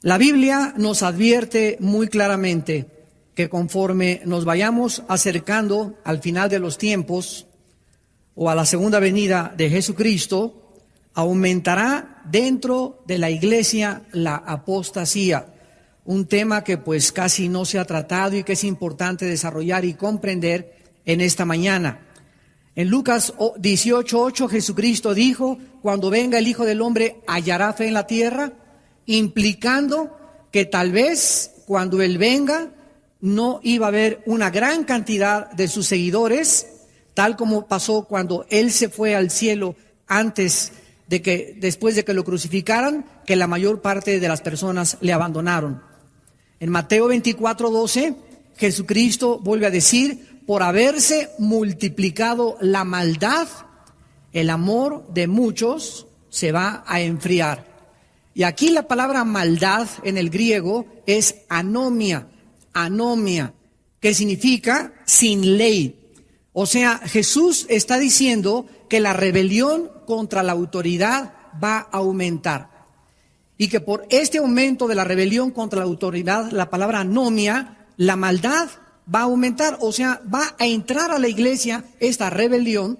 La Biblia nos advierte muy claramente que conforme nos vayamos acercando al final de los tiempos o a la segunda venida de Jesucristo, aumentará dentro de la iglesia la apostasía, un tema que pues casi no se ha tratado y que es importante desarrollar y comprender en esta mañana. En Lucas 18:8 Jesucristo dijo: cuando venga el Hijo del Hombre, ¿hallará fe en la tierra? Implicando que tal vez cuando Él venga no iba a haber una gran cantidad de sus seguidores, tal como pasó cuando Él se fue al cielo después de que lo crucificaran, que la mayor parte de las personas le abandonaron. En Mateo 24:12 Jesucristo vuelve a decir: por haberse multiplicado la maldad, el amor de muchos se va a enfriar. Y aquí la palabra maldad en el griego es anomia, que significa sin ley. O sea, Jesús está diciendo que la rebelión contra la autoridad va a aumentar. Y que por este aumento de la rebelión contra la autoridad, la palabra anomia, la maldad va a aumentar. O sea, va a entrar a la iglesia esta rebelión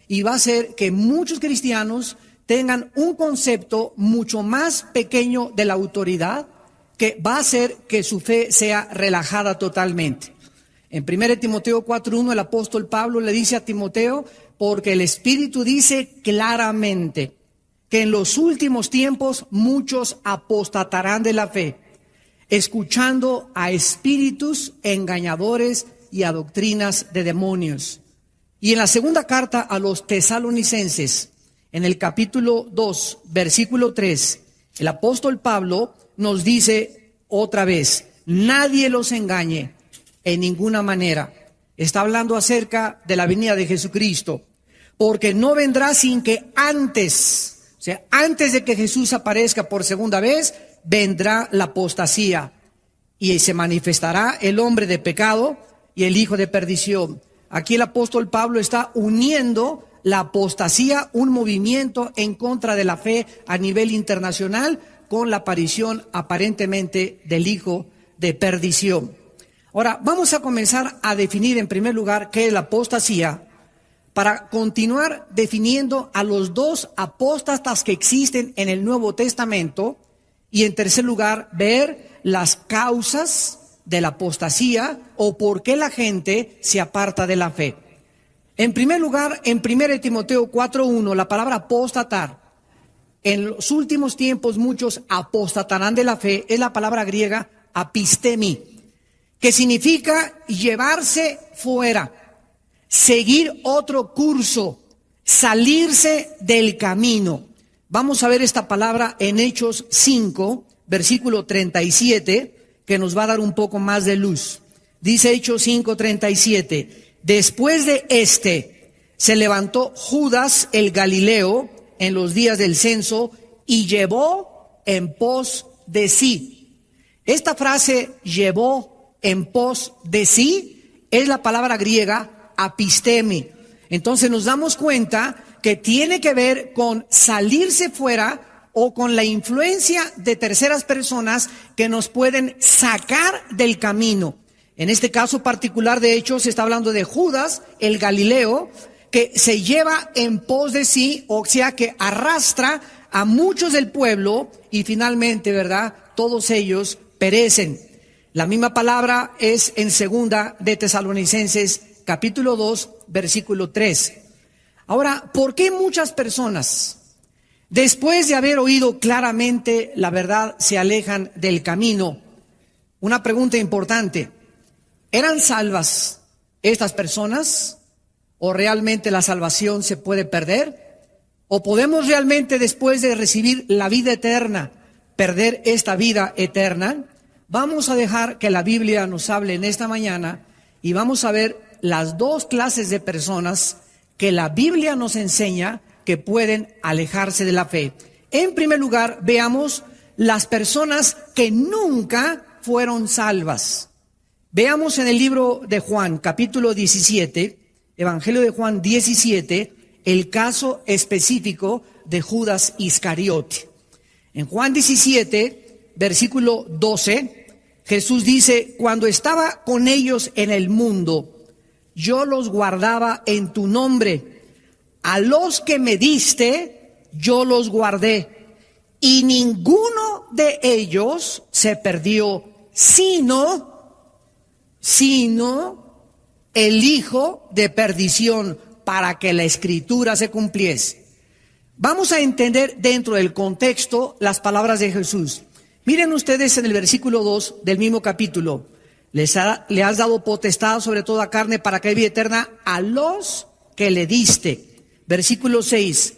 y va a hacer que muchos cristianos tengan un concepto mucho más pequeño de la autoridad, que va a hacer que su fe sea relajada totalmente. En 1 Timoteo 4:1 el apóstol Pablo le dice a Timoteo: porque el Espíritu dice claramente que en los últimos tiempos muchos apostatarán de la fe, escuchando a espíritus engañadores y a doctrinas de demonios. Y en la segunda carta a los tesalonicenses, en el capítulo 2, versículo 3, el apóstol Pablo nos dice otra vez: nadie los engañe en ninguna manera. Está hablando acerca de la venida de Jesucristo, porque no vendrá sin que antes de que Jesús aparezca por segunda vez, vendrá la apostasía y se manifestará el hombre de pecado y el hijo de perdición. Aquí el apóstol Pablo está uniendo la apostasía, un movimiento en contra de la fe a nivel internacional, con la aparición aparentemente del hijo de perdición. Ahora, vamos a comenzar a definir en primer lugar qué es la apostasía, para continuar definiendo a los dos apóstatas que existen en el Nuevo Testamento, y en tercer lugar ver las causas de la apostasía o por qué la gente se aparta de la fe. En primer lugar, en 1 Timoteo 4:1, la palabra apostatar, en los últimos tiempos muchos apostatarán de la fe, es la palabra griega apistemi, que significa llevarse fuera, seguir otro curso, salirse del camino. Vamos a ver esta palabra en Hechos 5, versículo 37, que nos va a dar un poco más de luz. Dice Hechos 5:37. Después de se levantó Judas el Galileo en los días del censo y llevó en pos de sí. Esta frase, llevó en pos de sí, es la palabra griega apistemi. Entonces nos damos cuenta que tiene que ver con salirse fuera o con la influencia de terceras personas que nos pueden sacar del camino. En este caso particular, de hecho, se está hablando de Judas, el Galileo, que se lleva en pos de sí, o sea, que arrastra a muchos del pueblo y finalmente, ¿verdad?, todos ellos perecen. La misma palabra es en segunda de Tesalonicenses, capítulo 2, versículo 3. Ahora, ¿por qué muchas personas, después de haber oído claramente la verdad, se alejan del camino? Una pregunta importante: ¿eran salvas estas personas? ¿O realmente la salvación se puede perder? ¿O podemos realmente, después de recibir la vida eterna, perder esta vida eterna? Vamos a dejar que la Biblia nos hable en esta mañana y vamos a ver las dos clases de personas que la Biblia nos enseña que pueden alejarse de la fe. En primer lugar, veamos las personas que nunca fueron salvas. Veamos en el libro de Juan, capítulo 17, Evangelio de Juan 17, el caso específico de Judas Iscariote. En Juan 17, versículo 12, Jesús dice: cuando estaba con ellos en el mundo, yo los guardaba en tu nombre. A los que me diste, yo los guardé. Y ninguno de ellos se perdió, sino el hijo de perdición, para que la escritura se cumpliese. Vamos a entender dentro del contexto las palabras de Jesús. Miren ustedes en el versículo 2 del mismo capítulo: le has dado potestad sobre toda carne para que haya vida eterna a los que le diste. Versículo 6: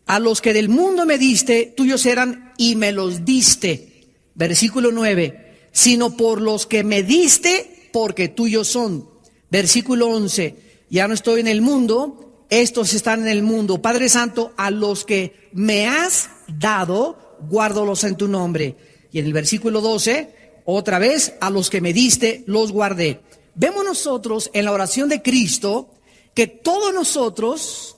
a los que del mundo me diste, tuyos eran y me los diste. Versículo 9: sino por los que me diste, porque tuyos son. Versículo 11: ya no estoy en el mundo, estos están en el mundo. Padre Santo, a los que me has dado, guárdalos en tu nombre. Y en el versículo 12, otra vez: a los que me diste, los guardé. Vemos nosotros en la oración de Cristo que todos nosotros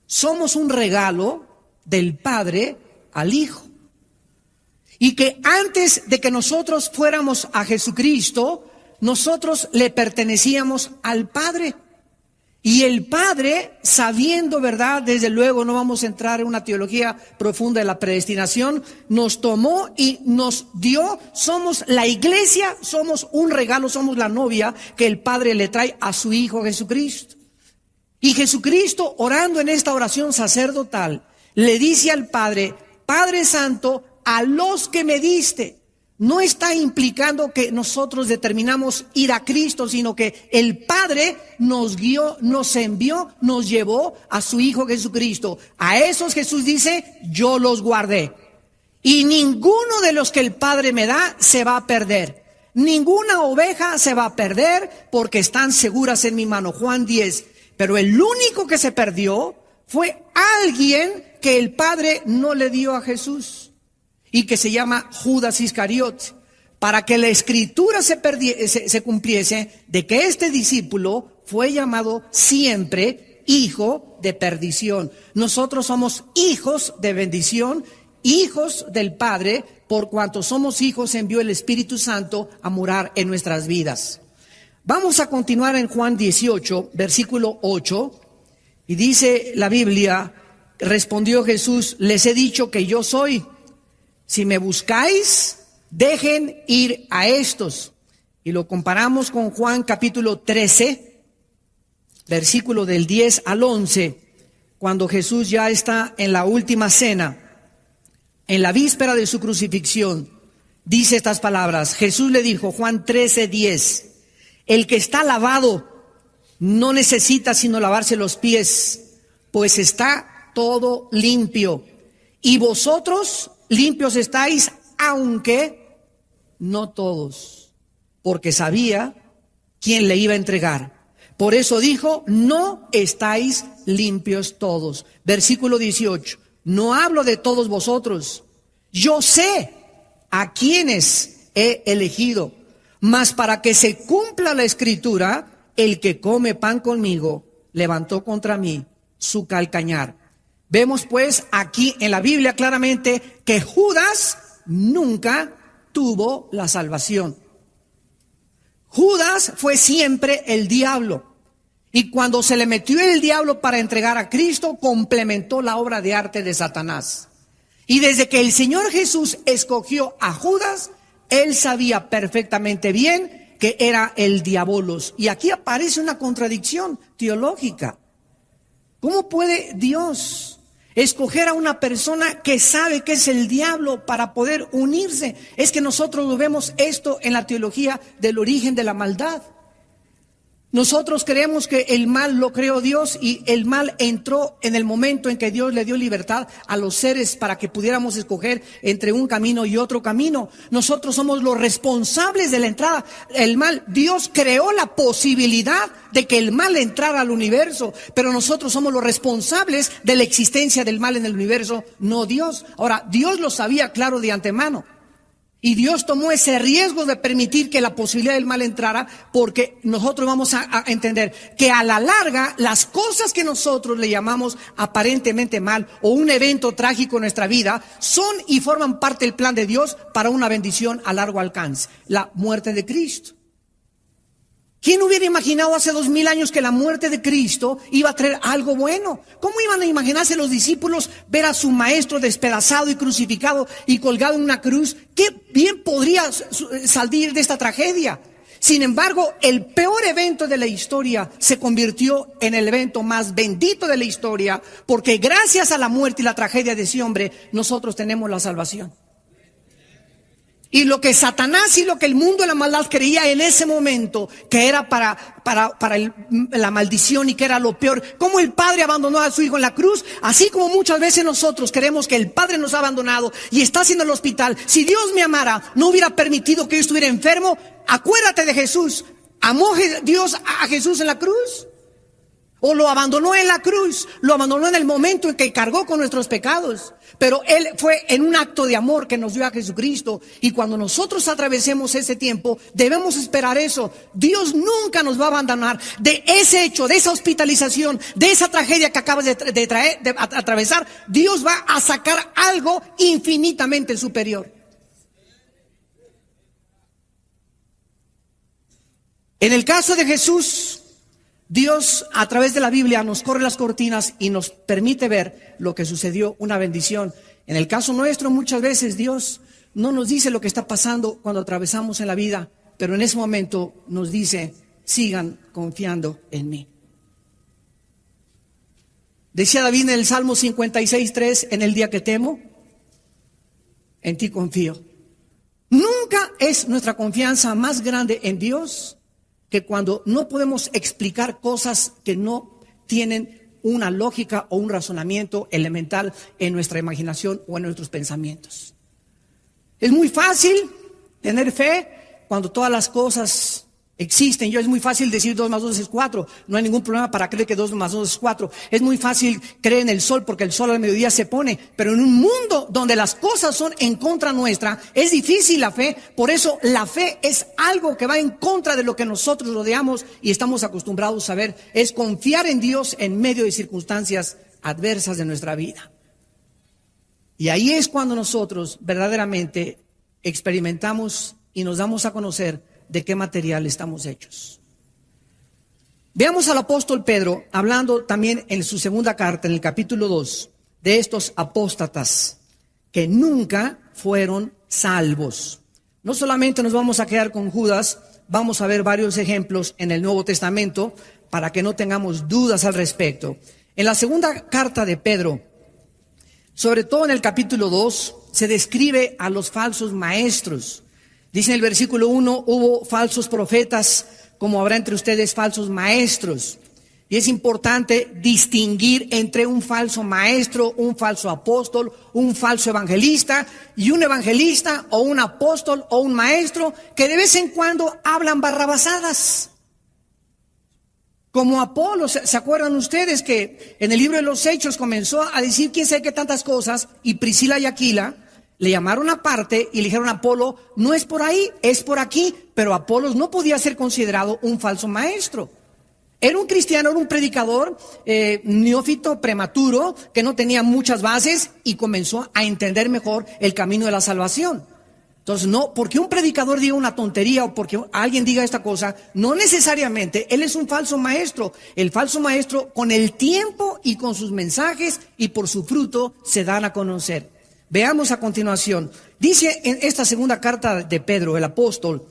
somos un regalo del Padre al Hijo. Y que antes de que nosotros fuéramos a Jesucristo, nosotros le pertenecíamos al Padre. Y el Padre, sabiendo, ¿verdad? Desde luego no vamos a entrar en una teología profunda de la predestinación, nos tomó y nos dio. Somos la iglesia, somos un regalo, somos la novia que el Padre le trae a su Hijo Jesucristo. Y Jesucristo, orando en esta oración sacerdotal, le dice al Padre: Padre Santo, a los que me diste. No está implicando que nosotros determinamos ir a Cristo, sino que el Padre nos guió, nos envió, nos llevó a su Hijo Jesucristo. A esos Jesús dice: yo los guardé. Y ninguno de los que el Padre me da se va a perder. Ninguna oveja se va a perder porque están seguras en mi mano. Juan 10. Pero el único que se perdió fue alguien que el Padre no le dio a Jesús, y que se llama Judas Iscariote, para que la escritura se cumpliese de que este discípulo fue llamado siempre hijo de perdición. Nosotros somos hijos de bendición, hijos del Padre, por cuanto somos hijos envió el Espíritu Santo a morar en nuestras vidas. Vamos a continuar en Juan 18, versículo 8, y dice la Biblia: respondió Jesús: les he dicho que yo soy. Si me buscáis, dejen ir a estos. Y lo comparamos con Juan capítulo 13, versículo del 10 al 11, cuando Jesús ya está en la última cena, en la víspera de su crucifixión. Dice estas palabras. Jesús le dijo, Juan 13, 10: el que está lavado no necesita sino lavarse los pies, pues está todo limpio. Y vosotros limpios estáis, aunque no todos, porque sabía quién le iba a entregar. Por eso dijo: no estáis limpios todos. Versículo 18: no hablo de todos vosotros, yo sé a quienes he elegido, mas para que se cumpla la escritura, el que come pan conmigo levantó contra mí su calcañar. Vemos pues aquí en la Biblia claramente que Judas nunca tuvo la salvación. Judas fue siempre el diablo. Y cuando se le metió el diablo para entregar a Cristo, complementó la obra de arte de Satanás. Y desde que el Señor Jesús escogió a Judas, él sabía perfectamente bien que era el diabolos. Y aquí aparece una contradicción teológica. ¿Cómo puede Dios escoger a una persona que sabe que es el diablo para poder unirse? Es que nosotros vemos esto en la teología del origen de la maldad. Nosotros creemos que el mal lo creó Dios, y el mal entró en el momento en que Dios le dio libertad a los seres para que pudiéramos escoger entre un camino y otro camino. Nosotros somos los responsables de la entrada. El mal, Dios creó la posibilidad de que el mal entrara al universo, pero nosotros somos los responsables de la existencia del mal en el universo, no Dios. Ahora, Dios lo sabía claro de antemano. Y Dios tomó ese riesgo de permitir que la posibilidad del mal entrara, porque nosotros vamos a entender que a la larga las cosas que nosotros le llamamos aparentemente mal o un evento trágico en nuestra vida son y forman parte del plan de Dios para una bendición a largo alcance, la muerte de Cristo. ¿Quién hubiera imaginado hace 2000 años que la muerte de Cristo iba a traer algo bueno? ¿Cómo iban a imaginarse los discípulos ver a su maestro despedazado y crucificado y colgado en una cruz? ¿Qué bien podría salir de esta tragedia? Sin embargo, el peor evento de la historia se convirtió en el evento más bendito de la historia, porque gracias a la muerte y la tragedia de ese hombre, nosotros tenemos la salvación. Y lo que Satanás y lo que el mundo de la maldad creía en ese momento que era para la maldición y que era lo peor, como el Padre abandonó a su Hijo en la cruz, así como muchas veces nosotros creemos que el Padre nos ha abandonado y está haciendo el hospital. Si Dios me amara, no hubiera permitido que yo estuviera enfermo. Acuérdate de Jesús. ¿Amó Dios a Jesús en la cruz? ¿O lo abandonó en la cruz? Lo abandonó en el momento en que cargó con nuestros pecados. Pero Él fue en un acto de amor que nos dio a Jesucristo. Y cuando nosotros atravesemos ese tiempo, debemos esperar eso. Dios nunca nos va a abandonar. De ese hecho, de esa hospitalización, de esa tragedia que acabas de atravesar, Dios va a sacar algo infinitamente superior. En el caso de Jesús, Dios a través de la Biblia nos corre las cortinas y nos permite ver lo que sucedió, una bendición. En el caso nuestro, muchas veces Dios no nos dice lo que está pasando cuando atravesamos en la vida, pero en ese momento nos dice, sigan confiando en mí. Decía David en el Salmo 56:3, en el día que temo, en ti confío. Nunca es nuestra confianza más grande en Dios que cuando no podemos explicar cosas que no tienen una lógica o un razonamiento elemental en nuestra imaginación o en nuestros pensamientos. Es muy fácil tener fe cuando todas las cosas existen. Es muy fácil decir 2 más 2 es 4. No hay ningún problema para creer que 2 más 2 es 4. Es muy fácil creer en el sol porque el sol al mediodía se pone. Pero en un mundo donde las cosas son en contra nuestra, es difícil la fe. Por eso la fe es algo que va en contra de lo que nosotros rodeamos y estamos acostumbrados a ver. Es confiar en Dios en medio de circunstancias adversas de nuestra vida. Y ahí es cuando nosotros verdaderamente experimentamos y nos damos a conocer de qué material estamos hechos. Veamos al apóstol Pedro hablando también en su segunda carta, en el capítulo 2, de estos apóstatas que nunca fueron salvos. No solamente nos vamos a quedar con Judas, vamos a ver varios ejemplos en el Nuevo Testamento para que no tengamos dudas al respecto. En la segunda carta de Pedro, sobre todo en el capítulo 2, se describe a los falsos maestros. Dice en el versículo 1, hubo falsos profetas, como habrá entre ustedes falsos maestros. Y es importante distinguir entre un falso maestro, un falso apóstol, un falso evangelista y un evangelista o un apóstol o un maestro que de vez en cuando hablan barrabasadas. Como Apolo, ¿se acuerdan ustedes que en el libro de los Hechos comenzó a decir quién sabe qué tantas cosas? Y Priscila y Aquila le llamaron aparte y le dijeron a Apolo, no es por ahí, es por aquí. Pero Apolos no podía ser considerado un falso maestro. Era un cristiano, era un predicador neófito, prematuro, que no tenía muchas bases y comenzó a entender mejor el camino de la salvación. Entonces, no, porque un predicador diga una tontería o porque alguien diga esta cosa, no necesariamente él es un falso maestro. El falso maestro, con el tiempo y con sus mensajes y por su fruto, se dan a conocer. Veamos a continuación. Dice en esta segunda carta de Pedro, el apóstol,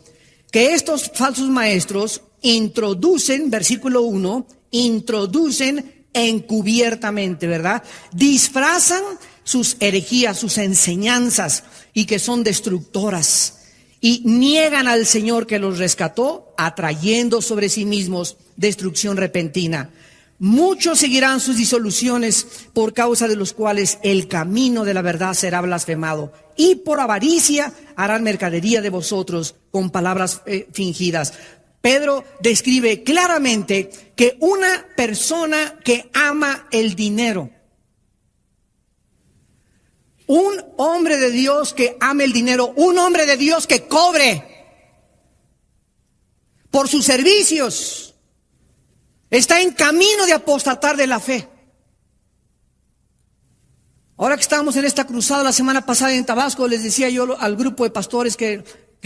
que estos falsos maestros introducen, versículo 1, introducen encubiertamente, ¿verdad? Disfrazan sus herejías, sus enseñanzas y que son destructoras. Y niegan al Señor que los rescató, atrayendo sobre sí mismos destrucción repentina. Muchos seguirán sus disoluciones, por causa de los cuales el camino de la verdad será blasfemado. Y por avaricia harán mercadería de vosotros con palabras fingidas. Pedro describe claramente que una persona que ama el dinero, un hombre de Dios que ame el dinero, un hombre de Dios que cobre por sus servicios, está en camino de apostatar de la fe. Ahora que estábamos en esta cruzada la semana pasada en Tabasco, les decía yo al grupo de pastores que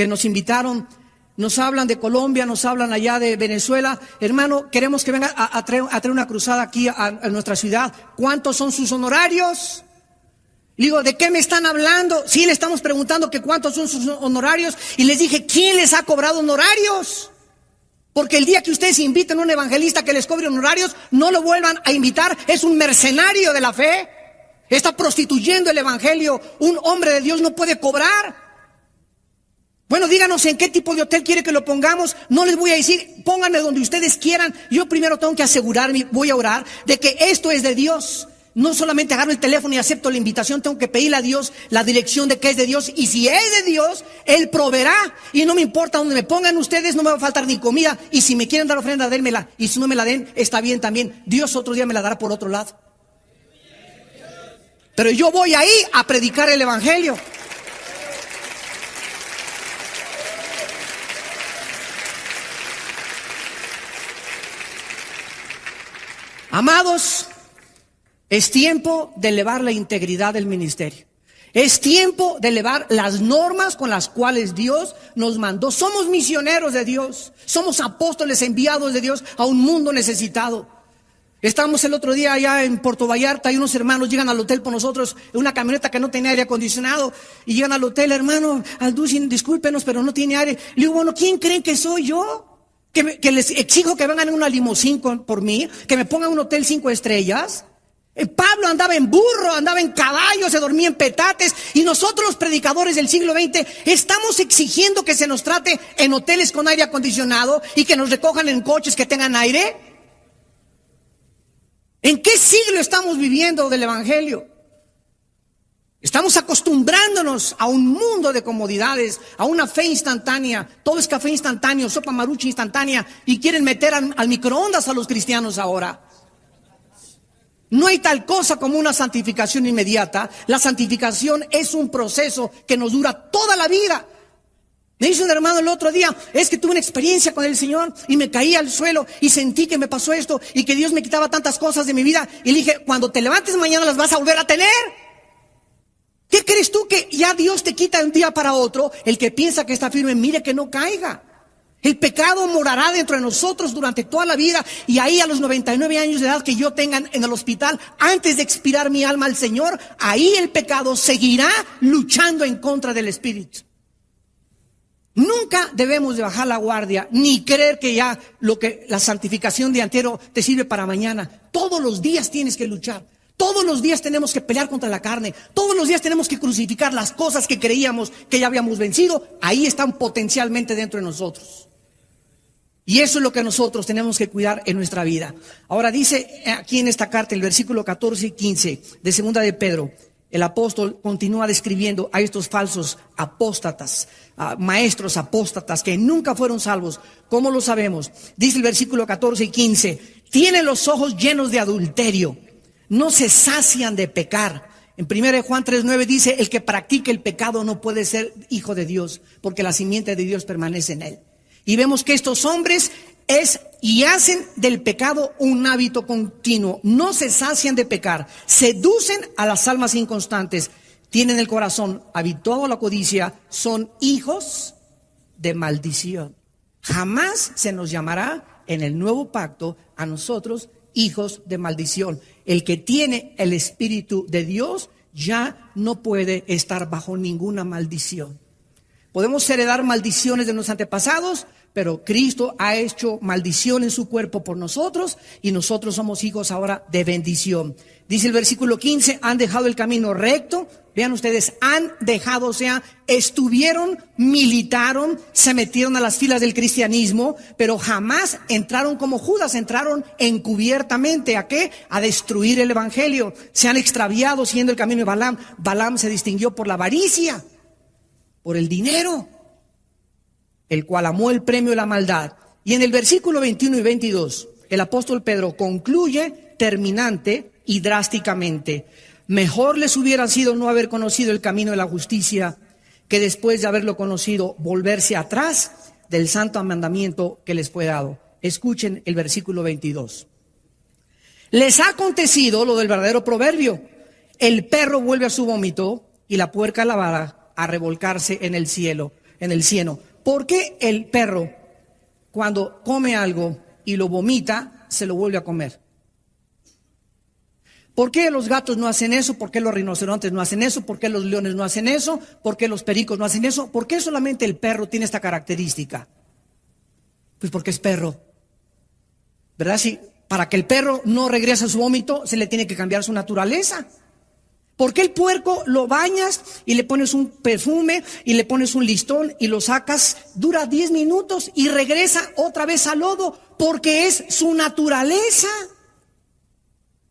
nos invitaron, nos hablan de Colombia, nos hablan allá de Venezuela. Hermano, queremos que venga a traer una cruzada aquí a nuestra ciudad. ¿Cuántos son sus honorarios? Digo, ¿de qué me están hablando? Sí, le estamos preguntando que cuántos son sus honorarios. Y les dije, ¿quién les ha cobrado honorarios? Porque el día que ustedes inviten a un evangelista que les cobre honorarios, no lo vuelvan a invitar. Es un mercenario de la fe. Está prostituyendo el evangelio. Un hombre de Dios no puede cobrar. Bueno, díganos en qué tipo de hotel quiere que lo pongamos. No les voy a decir, pónganme donde ustedes quieran. Yo primero tengo que asegurarme, voy a orar, de que esto es de Dios. No solamente agarro el teléfono y acepto la invitación, tengo que pedirle a Dios la dirección de que es de Dios. Y si es de Dios, Él proveerá. Y no me importa donde me pongan ustedes, no me va a faltar ni comida. Y si me quieren dar ofrenda, dénmela. Y si no me la den, está bien también. Dios otro día me la dará por otro lado. Pero yo voy ahí a predicar el evangelio. Amados, es tiempo de elevar la integridad del ministerio. Es tiempo de elevar las normas con las cuales Dios nos mandó. Somos misioneros de Dios. Somos apóstoles enviados de Dios a un mundo necesitado. Estábamos el otro día allá en Puerto Vallarta y unos hermanos llegan al hotel por nosotros en una camioneta que no tenía aire acondicionado. Y llegan al hotel, hermano, Alducin, discúlpenos, pero no tiene aire. Le digo, bueno, ¿quién creen que soy yo? Que les exijo que vengan en una limusín por mí, que me pongan un hotel 5 estrellas. Pablo andaba en burro, andaba en caballo, se dormía en petates. Y nosotros los predicadores del siglo XX estamos exigiendo que se nos trate en hoteles con aire acondicionado y que nos recojan en coches que tengan aire. ¿En qué siglo estamos viviendo del evangelio? Estamos acostumbrándonos a un mundo de comodidades, a una fe instantánea. Todo es café instantáneo, sopa marucha instantánea. Y quieren meter al microondas a los cristianos ahora. No hay tal cosa como una santificación inmediata. La santificación es un proceso que nos dura toda la vida. Me dice un hermano el otro día, es que tuve una experiencia con el Señor y me caí al suelo y sentí que me pasó esto y que Dios me quitaba tantas cosas de mi vida. Y le dije, cuando te levantes mañana las vas a volver a tener. ¿Qué crees tú que ya Dios te quita de un día para otro? El que piensa que está firme, mire que no caiga. El pecado morará dentro de nosotros durante toda la vida. Y ahí a los 99 años de edad que yo tenga en el hospital, antes de expirar mi alma al Señor, ahí el pecado seguirá luchando en contra del Espíritu. Nunca debemos de bajar la guardia, ni creer que ya la santificación de antiero te sirve para mañana. Todos los días tienes que luchar. Todos los días tenemos que pelear contra la carne. Todos los días tenemos que crucificar las cosas que creíamos que ya habíamos vencido. Ahí están potencialmente dentro de nosotros. Y eso es lo que nosotros tenemos que cuidar en nuestra vida. Ahora dice aquí en esta carta, el versículo 14 y 15 de segunda de Pedro, el apóstol continúa describiendo a estos falsos apóstatas, maestros apóstatas que nunca fueron salvos. ¿Cómo lo sabemos? Dice el versículo 14 y 15, tienen los ojos llenos de adulterio, no se sacian de pecar. En 1 Juan 3:9 dice, el que practica el pecado no puede ser hijo de Dios, porque la simiente de Dios permanece en él. Y vemos que estos hombres hacen del pecado un hábito continuo. No se sacian de pecar, seducen a las almas inconstantes, tienen el corazón habituado a la codicia, son hijos de maldición. Jamás se nos llamará en el nuevo pacto a nosotros hijos de maldición. El que tiene el Espíritu de Dios ya no puede estar bajo ninguna maldición. Podemos heredar maldiciones de nuestros antepasados, pero Cristo ha hecho maldición en su cuerpo por nosotros y nosotros somos hijos ahora de bendición. Dice el versículo 15, han dejado el camino recto. Vean ustedes, han dejado, o sea, estuvieron, militaron, se metieron a las filas del cristianismo, pero jamás entraron como Judas, entraron encubiertamente. ¿A qué? A destruir el evangelio. Se han extraviado siguiendo el camino de Balaam. Balaam se distinguió por la avaricia, por el dinero, el cual amó el premio de la maldad. Y en el versículo 21 y 22, el apóstol Pedro concluye terminante y drásticamente. Mejor les hubiera sido no haber conocido el camino de la justicia que después de haberlo conocido volverse atrás del santo mandamiento que les fue dado. Escuchen el versículo 22. Les ha acontecido lo del verdadero proverbio: el perro vuelve a su vómito y la puerca lavada a revolcarse en el cielo, en el cieno. ¿Por qué el perro, cuando come algo y lo vomita, se lo vuelve a comer? ¿Por qué los gatos no hacen eso? ¿Por qué los rinocerontes no hacen eso? ¿Por qué los leones no hacen eso? ¿Por qué los pericos no hacen eso? ¿Por qué solamente el perro tiene esta característica? Pues porque es perro, ¿verdad? Si para que el perro no regrese a su vómito, se le tiene que cambiar su naturaleza. ¿Por qué el puerco lo bañas y le pones un perfume y le pones un listón y lo sacas? Dura 10 minutos y regresa otra vez al lodo, porque es su naturaleza.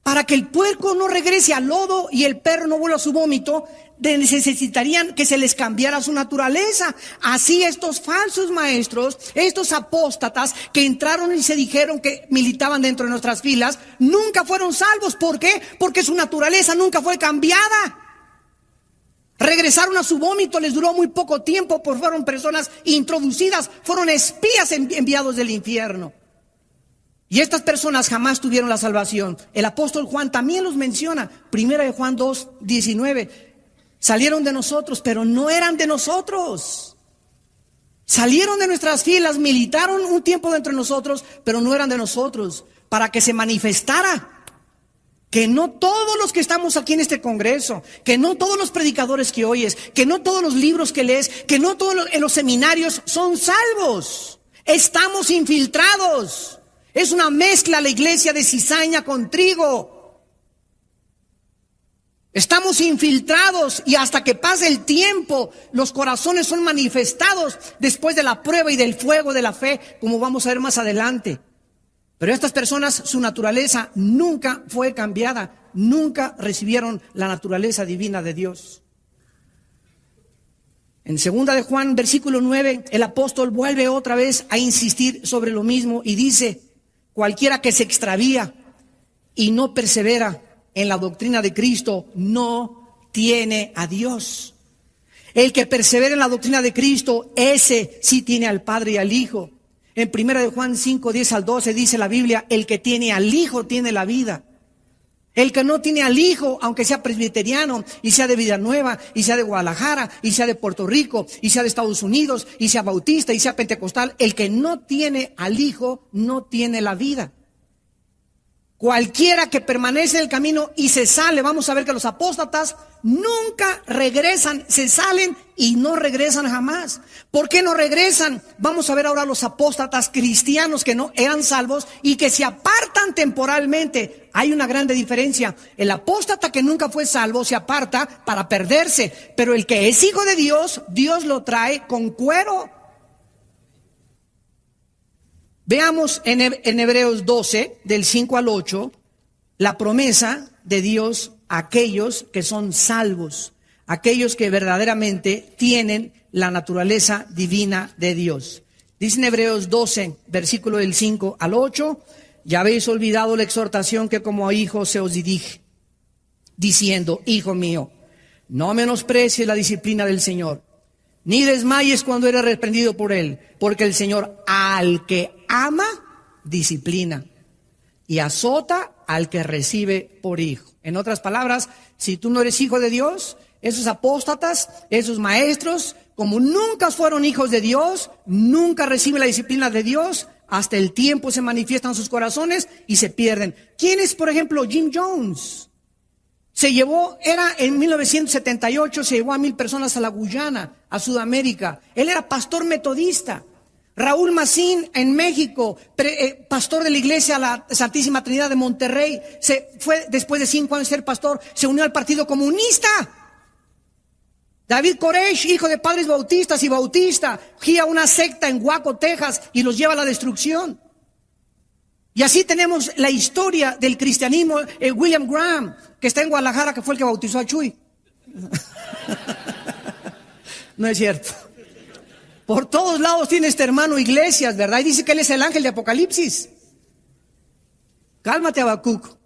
Para que el puerco no regrese al lodo y el perro no vuelva a su vómito, necesitarían que se les cambiara su naturaleza. Así estos falsos maestros, estos apóstatas que entraron y se dijeron que militaban dentro de nuestras filas, nunca fueron salvos. ¿Por qué? Porque su naturaleza nunca fue cambiada. Regresaron a su vómito, les duró muy poco tiempo, porque fueron personas introducidas, fueron espías enviados del infierno. Y estas personas jamás tuvieron la salvación. El apóstol Juan también los menciona. Primera de Juan 2:19. Salieron de nosotros, pero no eran de nosotros. Salieron de nuestras filas, militaron un tiempo dentro de nosotros, pero no eran de nosotros. Para que se manifestara que no todos los que estamos aquí en este congreso, que no todos los predicadores que oyes, que no todos los libros que lees, que no todos en los seminarios son salvos. Estamos infiltrados. Es una mezcla la iglesia de cizaña con trigo. Estamos infiltrados y hasta que pase el tiempo, los corazones son manifestados después de la prueba y del fuego de la fe, como vamos a ver más adelante. Pero estas personas, su naturaleza nunca fue cambiada, nunca recibieron la naturaleza divina de Dios. En 2 de Juan, versículo 9, el apóstol vuelve otra vez a insistir sobre lo mismo y dice: cualquiera que se extravía y no persevera en la doctrina de Cristo no tiene a Dios. El que persevera en la doctrina de Cristo, ese sí tiene al Padre y al Hijo. En 1 de Juan 5:10-12 dice la Biblia: el que tiene al Hijo tiene la vida. El que no tiene al Hijo, aunque sea presbiteriano, y sea de Villanueva, y sea de Guadalajara, y sea de Puerto Rico, y sea de Estados Unidos, y sea bautista, y sea pentecostal, el que no tiene al Hijo no tiene la vida. Cualquiera que permanece en el camino y se sale, vamos a ver que los apóstatas nunca regresan, se salen y no regresan jamás. ¿Por qué no regresan? Vamos a ver ahora los apóstatas cristianos que no eran salvos y que se apartan temporalmente. Hay una grande diferencia. El apóstata que nunca fue salvo se aparta para perderse, pero el que es hijo de Dios, Dios lo trae con cuero. Veamos en Hebreos 12, del 5 al 8, la promesa de Dios a aquellos que son salvos, aquellos que verdaderamente tienen la naturaleza divina de Dios. Dice en Hebreos 12, versículo del 5 al 8, ya habéis olvidado la exhortación que como a hijos se os dije, diciendo: hijo mío, no menosprecies la disciplina del Señor, ni desmayes cuando eres reprendido por él, porque el Señor al que ama, disciplina, y azota al que recibe por hijo. En otras palabras, si tú no eres hijo de Dios, esos apóstatas, esos maestros, como nunca fueron hijos de Dios, nunca reciben la disciplina de Dios, hasta el tiempo se manifiestan sus corazones y se pierden. ¿Quién es, por ejemplo, Jim Jones? Era en 1978, se llevó a 1,000 personas a la Guyana, a Sudamérica. Él era pastor metodista. Raúl Macín en México, pastor de la iglesia La Santísima Trinidad de Monterrey, se fue después de 5 años de ser pastor, se unió al Partido Comunista. David Koresh, hijo de padres bautistas y bautista, guía una secta en Waco, Texas, y los lleva a la destrucción. Y así tenemos la historia del cristianismo. William Graham, que está en Guadalajara, que fue el que bautizó a Chuy. No es cierto. Por todos lados tiene este hermano iglesias, ¿verdad? Y dice que él es el ángel de Apocalipsis. Cálmate, Habacuc.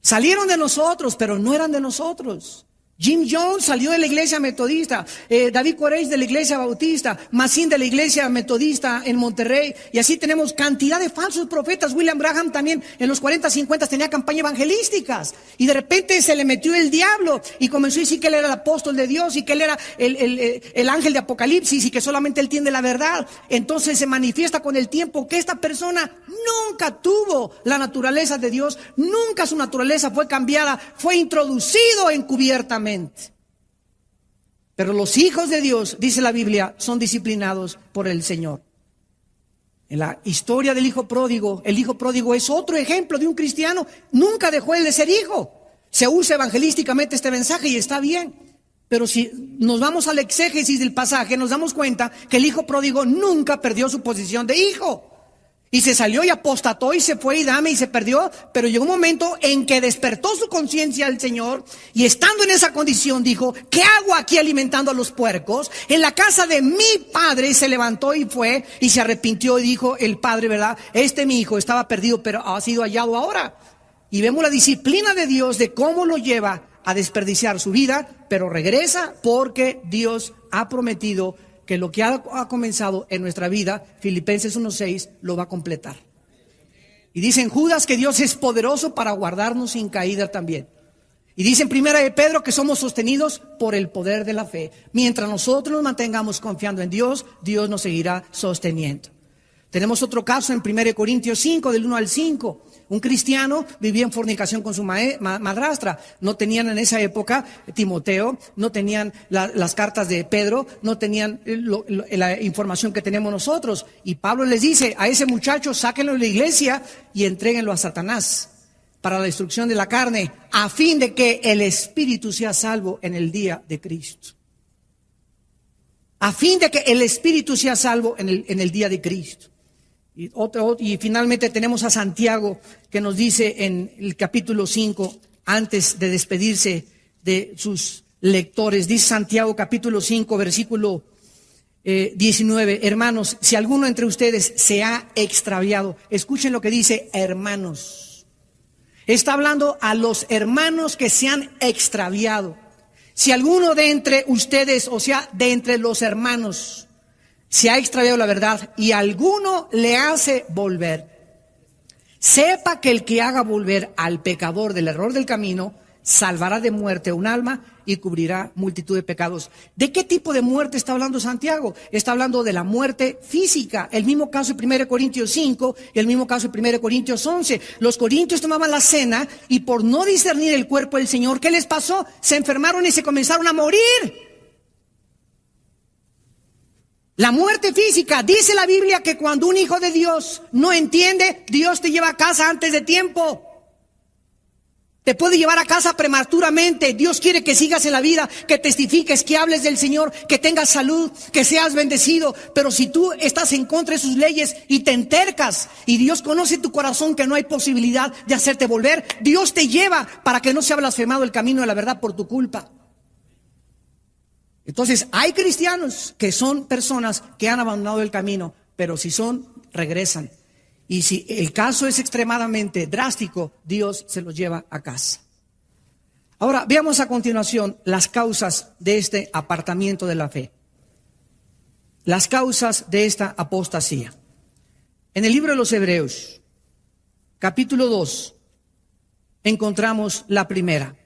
Salieron de nosotros, pero no eran de nosotros. Jim Jones salió de la iglesia metodista, David Koresh de la iglesia bautista, Masin de la iglesia metodista en Monterrey, y así tenemos cantidad de falsos profetas. William Branham también en los 40, 50 tenía campañas evangelísticas, y de repente se le metió el diablo y comenzó a decir que él era el apóstol de Dios y que él era el ángel de Apocalipsis y que solamente él tiene la verdad. Entonces se manifiesta con el tiempo que esta persona nunca tuvo la naturaleza de Dios, nunca su naturaleza fue cambiada, fue introducido encubiertamente. Pero los hijos de Dios, dice la Biblia, son disciplinados por el Señor. En la historia del hijo pródigo, el hijo pródigo es otro ejemplo de un cristiano. Nunca dejó él de ser hijo. Se usa evangelísticamente este mensaje y está bien. Pero si nos vamos al exégesis del pasaje, nos damos cuenta que el hijo pródigo nunca perdió su posición de hijo. Y se salió y apostató y se fue y dame y se perdió. Pero llegó un momento en que despertó su conciencia al Señor. Y estando en esa condición dijo: ¿qué hago aquí alimentando a los puercos? En la casa de mi padre. Se levantó y fue y se arrepintió y dijo el padre, ¿verdad? Mi hijo estaba perdido, pero ha sido hallado ahora. Y vemos la disciplina de Dios de cómo lo lleva a desperdiciar su vida, pero regresa porque Dios ha prometido que lo que ha comenzado en nuestra vida, Filipenses 1:6, lo va a completar. Y dice en Judas que Dios es poderoso para guardarnos sin caída también. Y dice en Primera de Pedro que somos sostenidos por el poder de la fe. Mientras nosotros nos mantengamos confiando en Dios, Dios nos seguirá sosteniendo. Tenemos otro caso en 1 Corintios 5, del 1 al 5. Un cristiano vivía en fornicación con su madrastra. No tenían en esa época Timoteo, no tenían las cartas de Pedro, no tenían la información que tenemos nosotros. Y Pablo les dice a ese muchacho: sáquenlo de la iglesia y entréguenlo a Satanás para la destrucción de la carne, a fin de que el espíritu sea salvo en el día de Cristo. A fin de que el espíritu sea salvo en el día de Cristo. Y finalmente tenemos a Santiago, que nos dice en el capítulo 5, antes de despedirse de sus lectores, dice Santiago capítulo 5, versículo 19: hermanos, si alguno entre ustedes se ha extraviado, escuchen lo que dice hermanos. Está hablando a los hermanos que se han extraviado. Si alguno de entre ustedes, o sea, de entre los hermanos, se ha extraviado la verdad y alguno le hace volver, sepa que el que haga volver al pecador del error del camino salvará de muerte un alma y cubrirá multitud de pecados. ¿De qué tipo de muerte está hablando Santiago? Está hablando de la muerte física. El mismo caso de 1 Corintios 5 y el mismo caso de 1 Corintios 11. Los corintios tomaban la cena y por no discernir el cuerpo del Señor, ¿qué les pasó? Se enfermaron y se comenzaron a morir. La muerte física, dice la Biblia que cuando un hijo de Dios no entiende, Dios te lleva a casa antes de tiempo. Te puede llevar a casa prematuramente. Dios quiere que sigas en la vida, que testifiques, que hables del Señor, que tengas salud, que seas bendecido. Pero si tú estás en contra de sus leyes y te entercas, y Dios conoce tu corazón que no hay posibilidad de hacerte volver, Dios te lleva para que no sea blasfemado el camino de la verdad por tu culpa. Entonces, hay cristianos que son personas que han abandonado el camino, pero si regresan. Y si el caso es extremadamente drástico, Dios se los lleva a casa. Ahora, veamos a continuación las causas de este apartamiento de la fe. Las causas de esta apostasía. En el libro de los Hebreos, capítulo 2, encontramos la primera: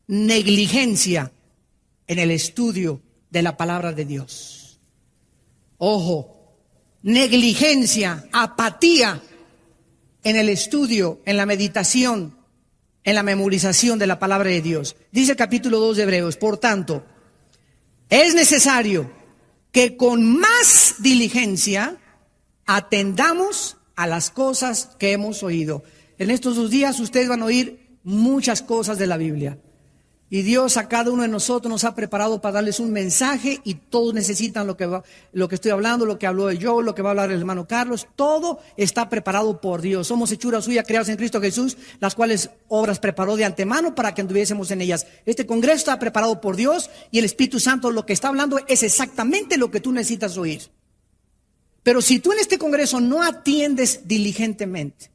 negligencia en el estudio de la palabra de Dios. Ojo, negligencia, apatía en el estudio, en la meditación, en la memorización de la palabra de Dios. Dice el capítulo 2 de Hebreos: por tanto, es necesario que con más diligencia atendamos a las cosas que hemos oído. En estos 2 días ustedes van a oír muchas cosas de la Biblia. Y Dios a cada uno de nosotros nos ha preparado para darles un mensaje, y todos necesitan lo que estoy hablando, lo que habló yo, lo que va a hablar el hermano Carlos. Todo está preparado por Dios. Somos hechura suya, creados en Cristo Jesús, las cuales obras preparó de antemano para que anduviésemos en ellas. Este congreso está preparado por Dios, y el Espíritu Santo lo que está hablando es exactamente lo que tú necesitas oír. Pero si tú en este congreso no atiendes diligentemente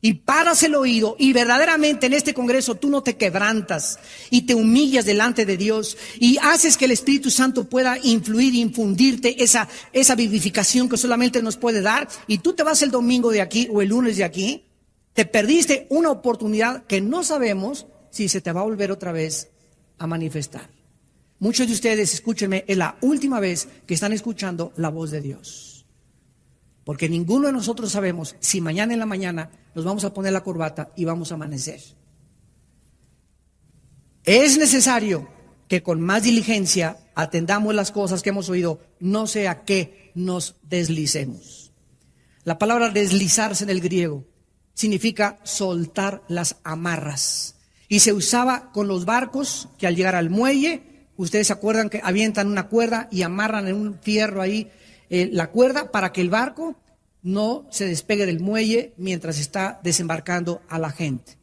y paras el oído y verdaderamente en este congreso tú no te quebrantas y te humillas delante de Dios y haces que el Espíritu Santo pueda influir, infundirte esa vivificación que solamente nos puede dar, y tú te vas el domingo de aquí o el lunes de aquí, te perdiste una oportunidad que no sabemos si se te va a volver otra vez a manifestar. Muchos de ustedes, escúchenme, es la última vez que están escuchando la voz de Dios. Porque ninguno de nosotros sabemos si mañana en la mañana nos vamos a poner la corbata y vamos a amanecer. Es necesario que con más diligencia atendamos las cosas que hemos oído, no sea que nos deslicemos. La palabra deslizarse en el griego significa soltar las amarras. Y se usaba con los barcos que al llegar al muelle, ustedes se acuerdan que avientan una cuerda y amarran en un fierro ahí la cuerda para que el barco no se despegue del muelle mientras está desembarcando a la gente.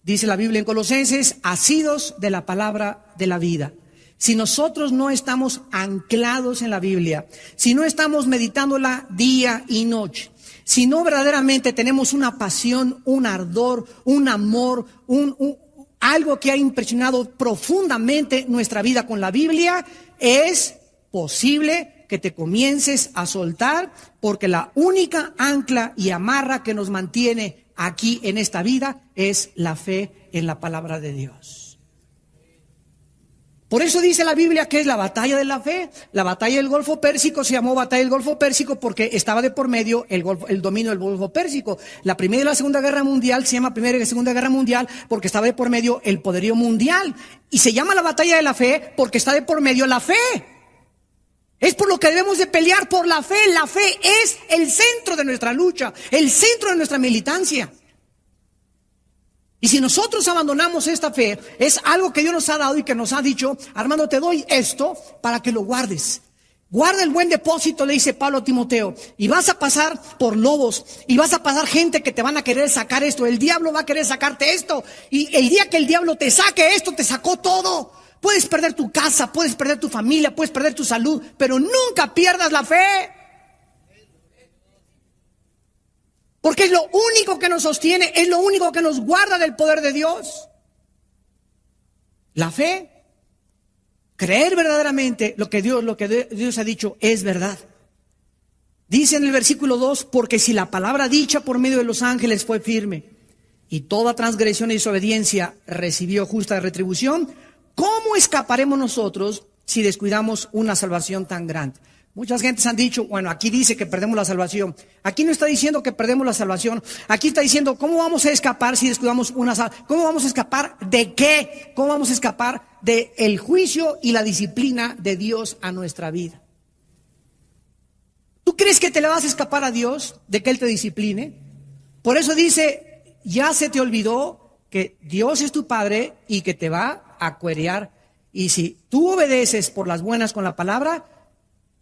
Dice la Biblia en Colosenses, asidos de la palabra de la vida. Si nosotros no estamos anclados en la Biblia, si no estamos meditándola día y noche, si no verdaderamente tenemos una pasión, un ardor, un amor, algo que ha impresionado profundamente nuestra vida con la Biblia, es posible que te comiences a soltar, porque la única ancla y amarra que nos mantiene aquí en esta vida es la fe en la palabra de Dios. Por eso dice la Biblia que es la batalla de la fe. La batalla del Golfo Pérsico se llamó batalla del Golfo Pérsico porque estaba de por medio el dominio del Golfo Pérsico. La Primera y la Segunda Guerra Mundial se llama Primera y Segunda Guerra Mundial porque estaba de por medio el poderío mundial. Y se llama la batalla de la fe porque está de por medio la fe. Es por lo que debemos de pelear, por la fe. La fe es el centro de nuestra lucha, el centro de nuestra militancia. Y si nosotros abandonamos esta fe, es algo que Dios nos ha dado y que nos ha dicho, Armando, te doy esto para que lo guardes. Guarda el buen depósito, le dice Pablo a Timoteo, y vas a pasar por lobos, y vas a pasar gente que te van a querer sacar esto. El diablo va a querer sacarte esto, y el día que el diablo te saque esto, te sacó todo. Puedes perder tu casa, puedes perder tu familia, puedes perder tu salud, pero nunca pierdas la fe. Porque es lo único que nos sostiene, es lo único que nos guarda del poder de Dios. La fe. Creer verdaderamente lo que Dios ha dicho es verdad. Dice en el versículo 2, porque si la palabra dicha por medio de los ángeles fue firme, y toda transgresión y desobediencia recibió justa retribución, ¿cómo escaparemos nosotros si descuidamos una salvación tan grande? Muchas gentes han dicho, bueno, aquí dice que perdemos la salvación. Aquí no está diciendo que perdemos la salvación. Aquí está diciendo, ¿cómo vamos a escapar si descuidamos una salvación? ¿Cómo vamos a escapar de qué? ¿Cómo vamos a escapar del juicio y la disciplina de Dios a nuestra vida? ¿Tú crees que te le vas a escapar a Dios de que Él te discipline? Por eso dice, ya se te olvidó que Dios es tu Padre y que te va a cuerear. Y si tú obedeces por las buenas con la palabra,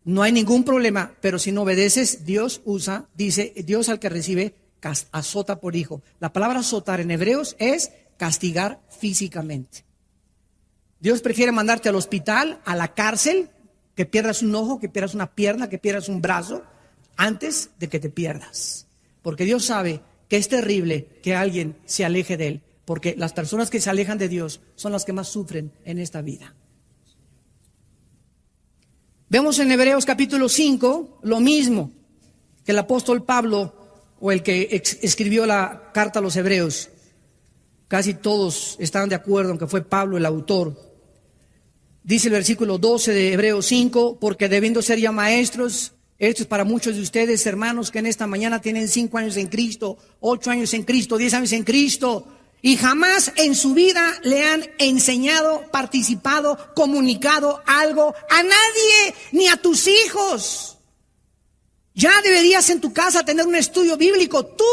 no hay ningún problema, pero si no obedeces, Dios dice, Dios al que recibe, azota por hijo. La palabra azotar en hebreos es castigar físicamente. Dios prefiere mandarte al hospital, a la cárcel, que pierdas un ojo, que pierdas una pierna, que pierdas un brazo, antes de que te pierdas. Porque Dios sabe que es terrible que alguien se aleje de Él, porque las personas que se alejan de Dios son las que más sufren en esta vida. Vemos en Hebreos capítulo 5 lo mismo que el apóstol Pablo, o el que escribió la carta a los Hebreos. Casi todos están de acuerdo en que fue Pablo el autor. Dice el versículo 12 de Hebreos 5, porque debiendo ser ya maestros, esto es para muchos de ustedes, hermanos, que en esta mañana tienen 5 años en Cristo, 8 años en Cristo, 10 años en Cristo, y jamás en su vida le han enseñado, participado, comunicado algo a nadie, ni a tus hijos. Ya deberías en tu casa tener un estudio bíblico tú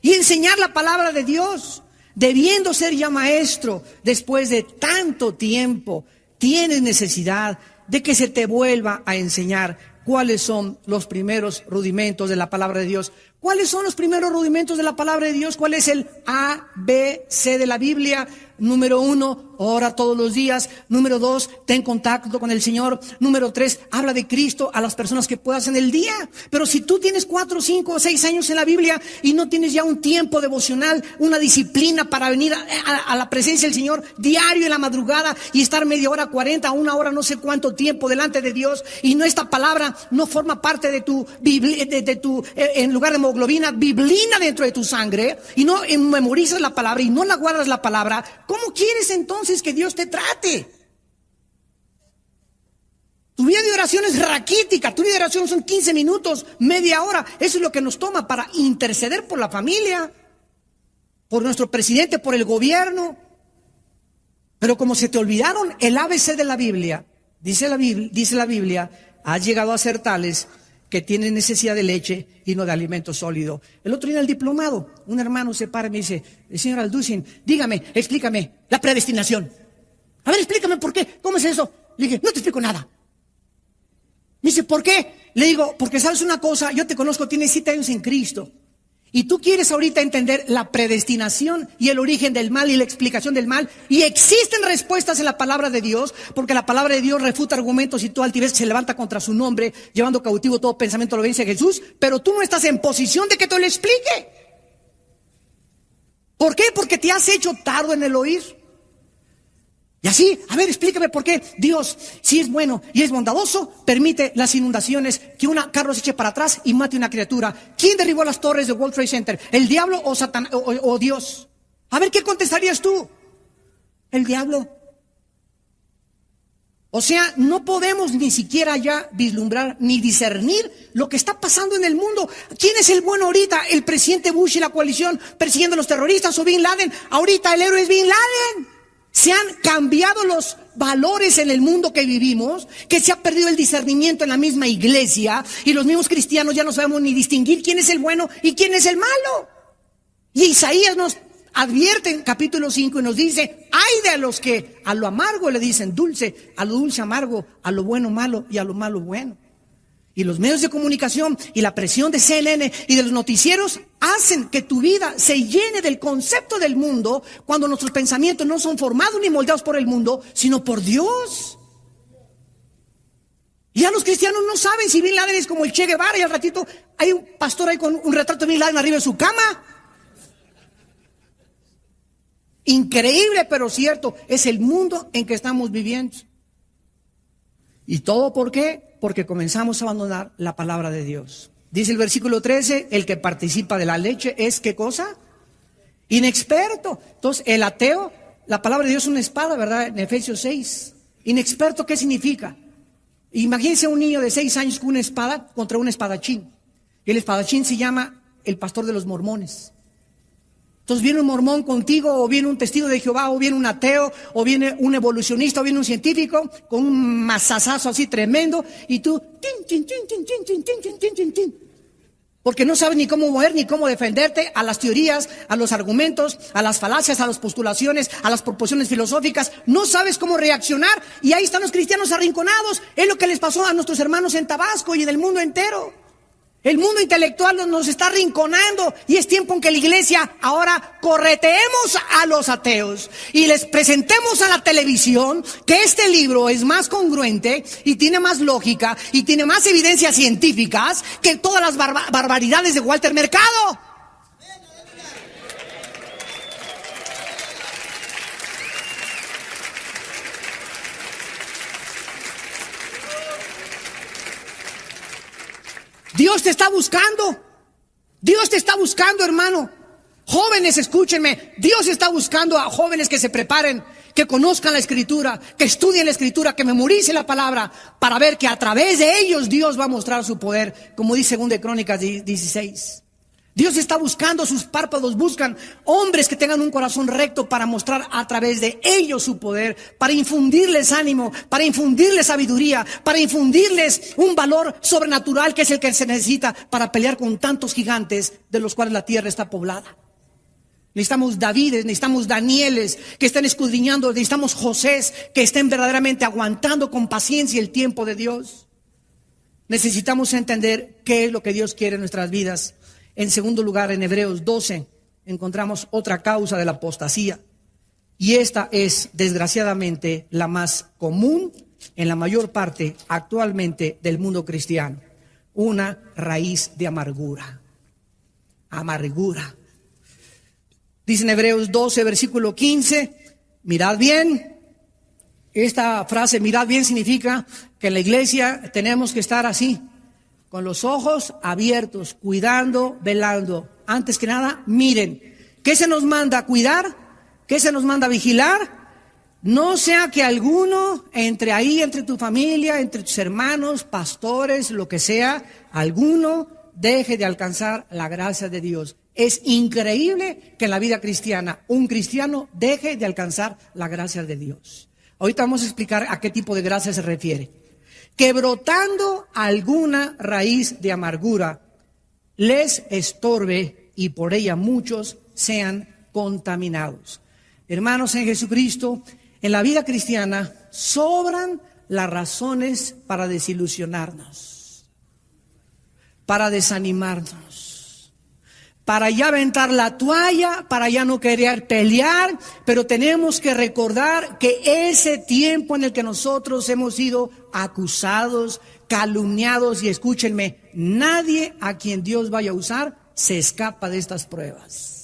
y enseñar la palabra de Dios. Debiendo ser ya maestro después de tanto tiempo, tienes necesidad de que se te vuelva a enseñar cuáles son los primeros rudimentos de la palabra de Dios. ¿Cuáles son los primeros rudimentos de la palabra de Dios? ¿Cuál es el A, B, C de la Biblia? Número 1, ora todos los días. Número 2, ten contacto con el Señor. Número 3, habla de Cristo a las personas que puedas en el día. Pero si tú tienes 4, 5, 6 años en la Biblia y no tienes ya un tiempo devocional, una disciplina para venir a la presencia del Señor diario en la madrugada y estar media hora, 40, 1 hora, no sé cuánto tiempo delante de Dios, y no, esta palabra no forma parte de tu Biblia, de tu, en lugar de hemoglobina, biblina dentro de tu sangre, y no memorizas la palabra y no la guardas la palabra, ¿cómo quieres entonces que Dios te trate? Tu vida de oración es raquítica, tu vida de oración son 15 minutos, media hora. Eso es lo que nos toma para interceder por la familia, por nuestro presidente, por el gobierno. Pero como se te olvidaron el ABC de la Biblia, dice la Biblia, has llegado a ser tales que tienen necesidad de leche y no de alimento sólido. El otro día en el diplomado, un hermano se para y me dice, señor Alducin, dígame, explícame la predestinación. A ver, explícame por qué, ¿cómo es eso? Le dije, no te explico nada. Me dice, ¿por qué? Le digo, porque sabes una cosa, yo te conozco, tienes 7 años en Cristo. Y tú quieres ahorita entender la predestinación y el origen del mal y la explicación del mal. Y existen respuestas en la palabra de Dios, porque la palabra de Dios refuta argumentos y toda altivez se levanta contra su nombre, llevando cautivo todo pensamiento a la obediencia de Jesús. Pero tú no estás en posición de que te lo explique. ¿Por qué? Porque te has hecho tardo en el oír. Y así, a ver, explícame por qué Dios, si es bueno y es bondadoso, permite las inundaciones, que un carro se eche para atrás y mate una criatura. ¿Quién derribó las torres de World Trade Center? ¿El diablo o Satán o Dios? A ver, ¿qué contestarías tú? El diablo. O sea, no podemos ni siquiera ya vislumbrar ni discernir lo que está pasando en el mundo. ¿Quién es el bueno ahorita? ¿El presidente Bush y la coalición persiguiendo a los terroristas o Bin Laden? Ahorita el héroe es Bin Laden. Se han cambiado los valores en el mundo que vivimos, que se ha perdido el discernimiento en la misma iglesia, y los mismos cristianos ya no sabemos ni distinguir quién es el bueno y quién es el malo. Y Isaías nos advierte en capítulo 5 y nos dice, ay de los que a lo amargo le dicen dulce, a lo dulce amargo, a lo bueno malo y a lo malo bueno. Y los medios de comunicación y la presión de CNN y de los noticieros hacen que tu vida se llene del concepto del mundo, cuando nuestros pensamientos no son formados ni moldeados por el mundo, sino por Dios. Y ya los cristianos no saben si Bin Laden es como el Che Guevara, y al ratito hay un pastor ahí con un retrato de Bin Laden arriba de su cama. Increíble, pero cierto, es el mundo en que estamos viviendo. ¿Y todo por qué? Porque comenzamos a abandonar la palabra de Dios. Dice el versículo 13, el que participa de la leche es, ¿qué cosa? Inexperto. Entonces, el ateo, la palabra de Dios es una espada, ¿verdad? En Efesios 6. Inexperto, ¿qué significa? Imagínense un niño de 6 años con una espada contra un espadachín. Y el espadachín se llama el pastor de los mormones. Entonces viene un mormón contigo, o viene un testigo de Jehová, o viene un ateo, o viene un evolucionista, o viene un científico con un mazazazo así tremendo, y tú, porque no sabes ni cómo mover, ni cómo defenderte a las teorías, a los argumentos, a las falacias, a las postulaciones, a las proposiciones filosóficas. No sabes cómo reaccionar, y ahí están los cristianos arrinconados. Es lo que les pasó a nuestros hermanos en Tabasco y en el mundo entero. El mundo intelectual nos está arrinconando, y es tiempo en que la iglesia ahora correteemos a los ateos y les presentemos a la televisión que este libro es más congruente y tiene más lógica y tiene más evidencias científicas que todas las barbaridades de Walter Mercado. Dios te está buscando. Dios te está buscando, hermano. Jóvenes, escúchenme. Dios está buscando a jóvenes que se preparen, que conozcan la Escritura, que estudien la Escritura, que memoricen la palabra, para ver que a través de ellos Dios va a mostrar su poder, como dice 2 Crónicas 16. Dios está buscando, sus párpados buscan hombres que tengan un corazón recto para mostrar a través de ellos su poder, para infundirles ánimo, para infundirles sabiduría, para infundirles un valor sobrenatural que es el que se necesita para pelear con tantos gigantes de los cuales la tierra está poblada. Necesitamos Davides, necesitamos Danieles que estén escudriñando, necesitamos Josés que estén verdaderamente aguantando con paciencia el tiempo de Dios. Necesitamos entender qué es lo que Dios quiere en nuestras vidas. En segundo lugar, en Hebreos 12 encontramos otra causa de la apostasía. Y esta es, desgraciadamente, la más común en la mayor parte actualmente del mundo cristiano. Una raíz de amargura. Amargura. Dice en Hebreos 12, versículo 15, mirad bien. Esta frase, mirad bien, significa que en la iglesia tenemos que estar así, con los ojos abiertos, cuidando, velando. Antes que nada, miren, ¿qué se nos manda a cuidar? ¿Qué se nos manda a vigilar? No sea que alguno entre tu familia, entre tus hermanos, pastores, lo que sea, alguno deje de alcanzar la gracia de Dios. Es increíble que en la vida cristiana un cristiano deje de alcanzar la gracia de Dios. Ahorita vamos a explicar a qué tipo de gracia se refiere. Que brotando alguna raíz de amargura les estorbe y por ella muchos sean contaminados. Hermanos en Jesucristo, en la vida cristiana sobran las razones para desilusionarnos, para desanimarnos, para ya aventar la toalla, para ya no querer pelear, pero tenemos que recordar que ese tiempo en el que nosotros hemos sido acusados, calumniados, y escúchenme, nadie a quien Dios vaya a usar se escapa de estas pruebas.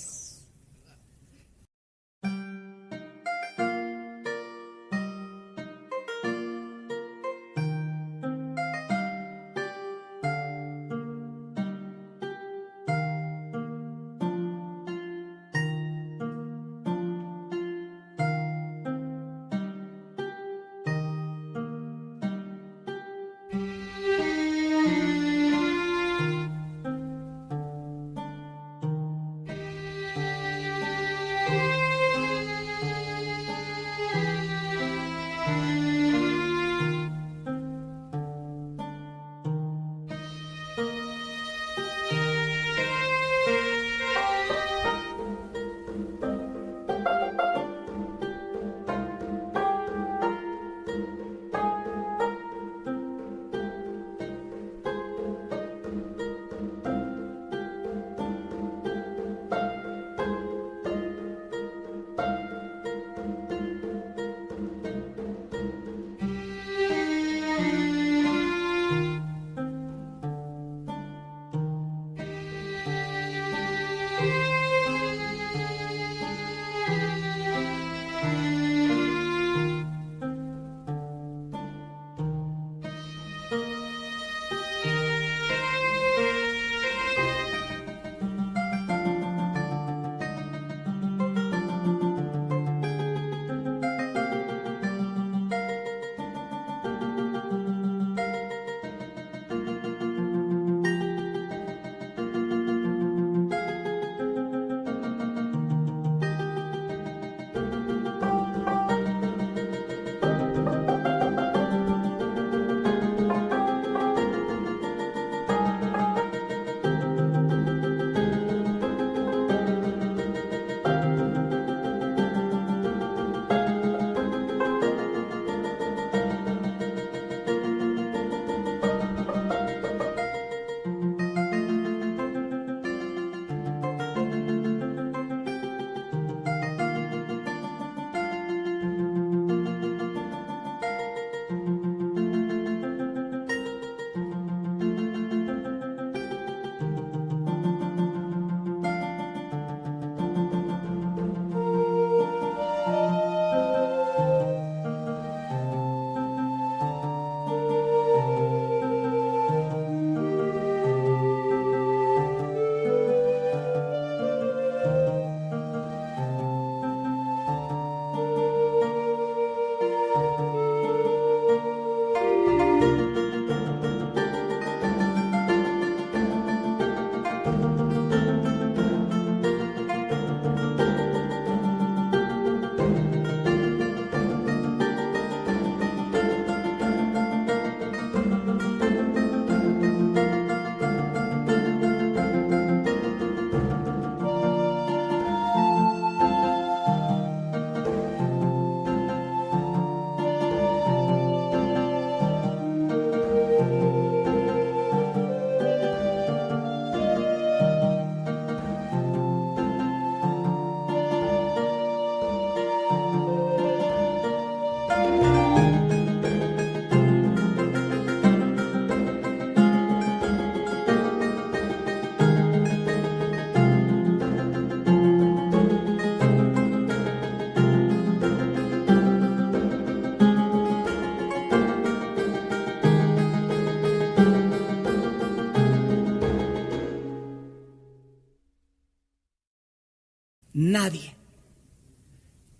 Nadie.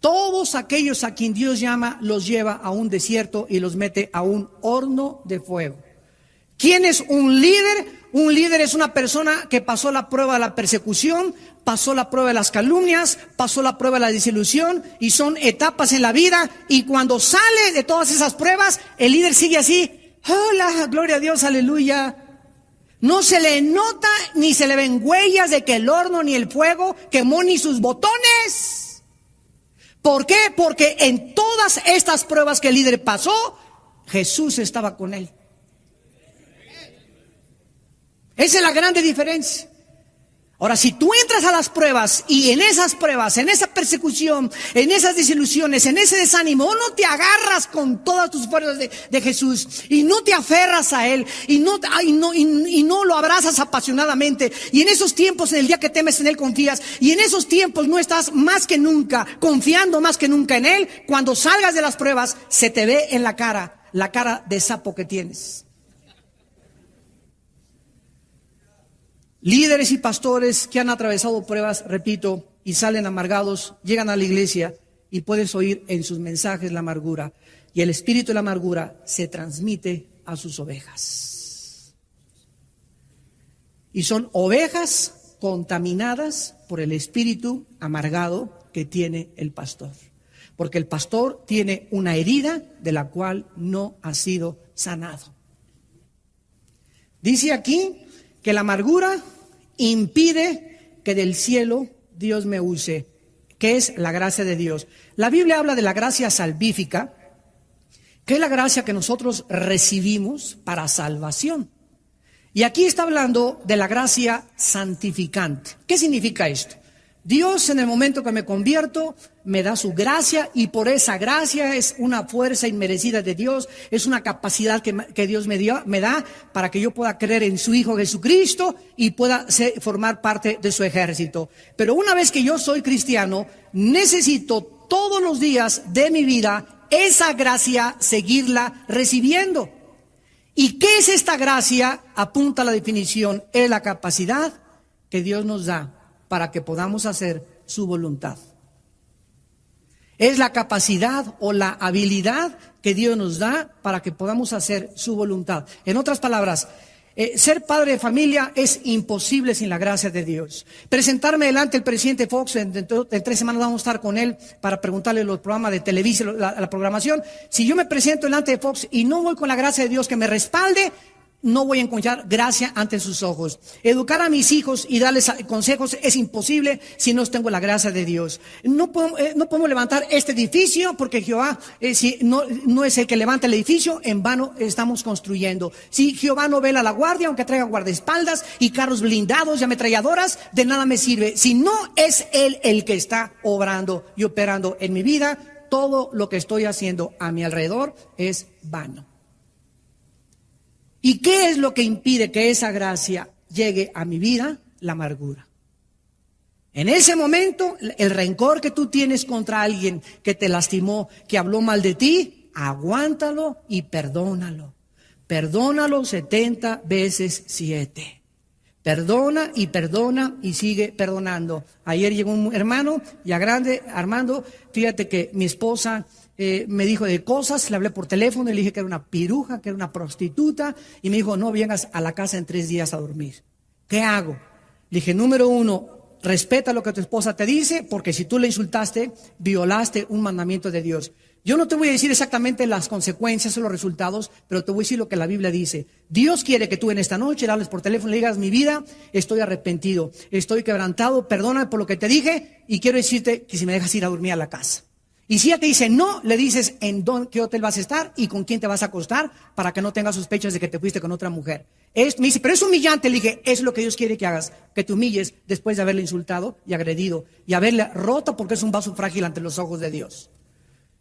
Todos aquellos a quien Dios llama, los lleva a un desierto y los mete a un horno de fuego. ¿Quién es un líder? Un líder es una persona que pasó la prueba de la persecución, pasó la prueba de las calumnias, pasó la prueba de la desilusión, y son etapas en la vida, y cuando sale de todas esas pruebas, el líder sigue así: hola, gloria a Dios, aleluya. No se le nota ni se le ven huellas de que el horno ni el fuego quemó ni sus botones. ¿Por qué? Porque en todas estas pruebas que el líder pasó, Jesús estaba con él. Esa es la grande diferencia. Ahora, si tú entras a las pruebas y en esas pruebas, en esa persecución, en esas desilusiones, en ese desánimo, no te agarras con todas tus fuerzas de Jesús y no te aferras a Él y no lo abrazas apasionadamente, y en esos tiempos, en el día que temes, en Él confías, y en esos tiempos no estás más que nunca confiando más que nunca en Él, cuando salgas de las pruebas se te ve en la cara de sapo que tienes. Líderes y pastores que han atravesado pruebas, repito, y salen amargados, llegan a la iglesia y puedes oír en sus mensajes la amargura. Y el espíritu de la amargura se transmite a sus ovejas. Y son ovejas contaminadas por el espíritu amargado que tiene el pastor. Porque el pastor tiene una herida de la cual no ha sido sanado. Dice aquí que la amargura impide que del cielo Dios me use, que es la gracia de Dios. La Biblia habla de la gracia salvífica, que es la gracia que nosotros recibimos para salvación. Y aquí está hablando de la gracia santificante. ¿Qué significa esto? Dios, en el momento que me convierto, me da su gracia, y por esa gracia es una fuerza inmerecida de Dios, es una capacidad que Dios me da para que yo pueda creer en su Hijo Jesucristo y pueda formar parte de su ejército. Pero una vez que yo soy cristiano, necesito todos los días de mi vida esa gracia seguirla recibiendo. ¿Y qué es esta gracia? Apunta a la definición: es la capacidad que Dios nos da para que podamos hacer su voluntad. Es la capacidad o la habilidad que Dios nos da para que podamos hacer su voluntad. En otras palabras, ser padre de familia es imposible sin la gracia de Dios. Presentarme delante del presidente Fox, en 3 semanas vamos a estar con él para preguntarle los programas de televisión, la programación. Si yo me presento delante de Fox y no voy con la gracia de Dios que me respalde, no voy a encontrar gracia ante sus ojos. Educar a mis hijos y darles consejos es imposible si no tengo la gracia de Dios. No podemos levantar este edificio porque Jehová, si no es el que levanta el edificio, en vano estamos construyendo. Si Jehová no vela la guardia, aunque traiga guardaespaldas y carros blindados y ametralladoras, de nada me sirve. Si no es Él el que está obrando y operando en mi vida, todo lo que estoy haciendo a mi alrededor es vano. ¿Y qué es lo que impide que esa gracia llegue a mi vida? La amargura. En ese momento, el rencor que tú tienes contra alguien que te lastimó, que habló mal de ti, aguántalo y perdónalo. Perdónalo 70 veces 7. Perdona y sigue perdonando. Ayer llegó un hermano ya grande: Armando, fíjate que mi esposa me dijo de cosas, le hablé por teléfono y le dije que era una piruja, que era una prostituta, y me dijo: no vengas a la casa en 3 días a dormir. ¿Qué hago? Le dije: número 1, respeta lo que tu esposa te dice, porque si tú le insultaste, violaste un mandamiento de Dios. Yo no te voy a decir exactamente las consecuencias o los resultados, pero te voy a decir lo que la Biblia dice. Dios quiere que tú en esta noche le hables por teléfono y le digas: mi vida, estoy arrepentido, estoy quebrantado, perdóname por lo que te dije, y quiero decirte que si me dejas ir a dormir a la casa. Y si ella te dice no, le dices en qué hotel vas a estar y con quién te vas a acostar, para que no tengas sospechas de que te fuiste con otra mujer. Me dice: pero es humillante. Le dije: es lo que Dios quiere que hagas, que te humilles después de haberle insultado y agredido y haberle roto, porque es un vaso frágil ante los ojos de Dios.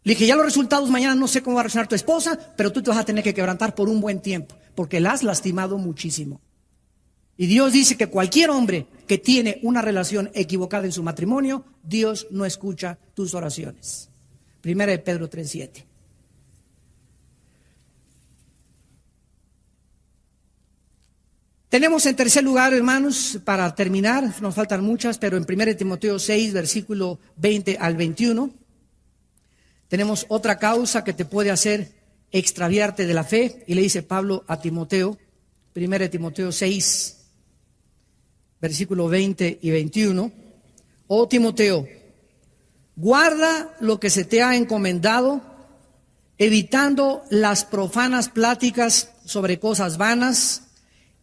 Le dije: ya los resultados mañana no sé cómo va a reaccionar tu esposa, pero tú te vas a tener que quebrantar por un buen tiempo, porque la has lastimado muchísimo. Y Dios dice que cualquier hombre que tiene una relación equivocada en su matrimonio, Dios no escucha tus oraciones. 1 Pedro 3:7. Tenemos en tercer lugar, hermanos, para terminar, nos faltan muchas, pero en 1 Timoteo 6, versículo 20 al 21, tenemos otra causa que te puede hacer extraviarte de la fe, y le dice Pablo a Timoteo, 1 Timoteo 6, versículo 20 y 21, oh Timoteo, guarda lo que se te ha encomendado, evitando las profanas pláticas sobre cosas vanas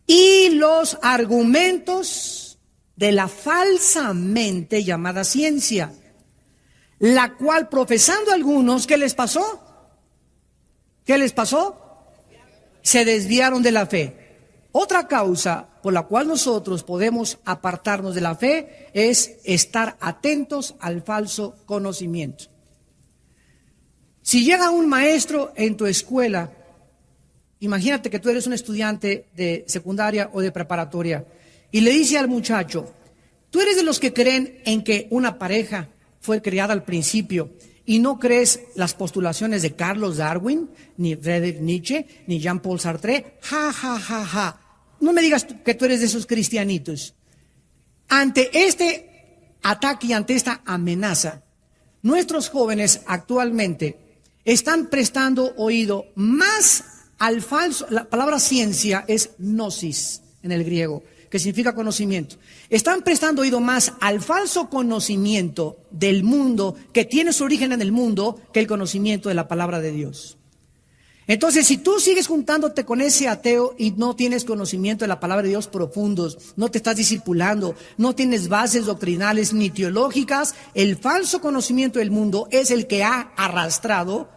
y los argumentos de la falsamente llamada ciencia, la cual profesando algunos, ¿qué les pasó? ¿Qué les pasó? Se desviaron de la fe. Otra causa por la cual nosotros podemos apartarnos de la fe es estar atentos al falso conocimiento. Si llega un maestro en tu escuela, imagínate que tú eres un estudiante de secundaria o de preparatoria y le dice al muchacho, tú eres de los que creen en que una pareja fue creada al principio y no crees las postulaciones de Carlos Darwin, ni Friedrich Nietzsche, ni Jean-Paul Sartre, ja, ja, ja, ja. No me digas que tú eres de esos cristianitos. Ante este ataque y ante esta amenaza, nuestros jóvenes actualmente están prestando oído más al falso. La palabra ciencia es gnosis en el griego, que significa conocimiento. Están prestando oído más al falso conocimiento del mundo, que tiene su origen en el mundo, que el conocimiento de la palabra de Dios. Entonces, si tú sigues juntándote con ese ateo y no tienes conocimiento de la palabra de Dios profundos, no te estás discipulando, no tienes bases doctrinales ni teológicas, el falso conocimiento del mundo es el que ha arrastrado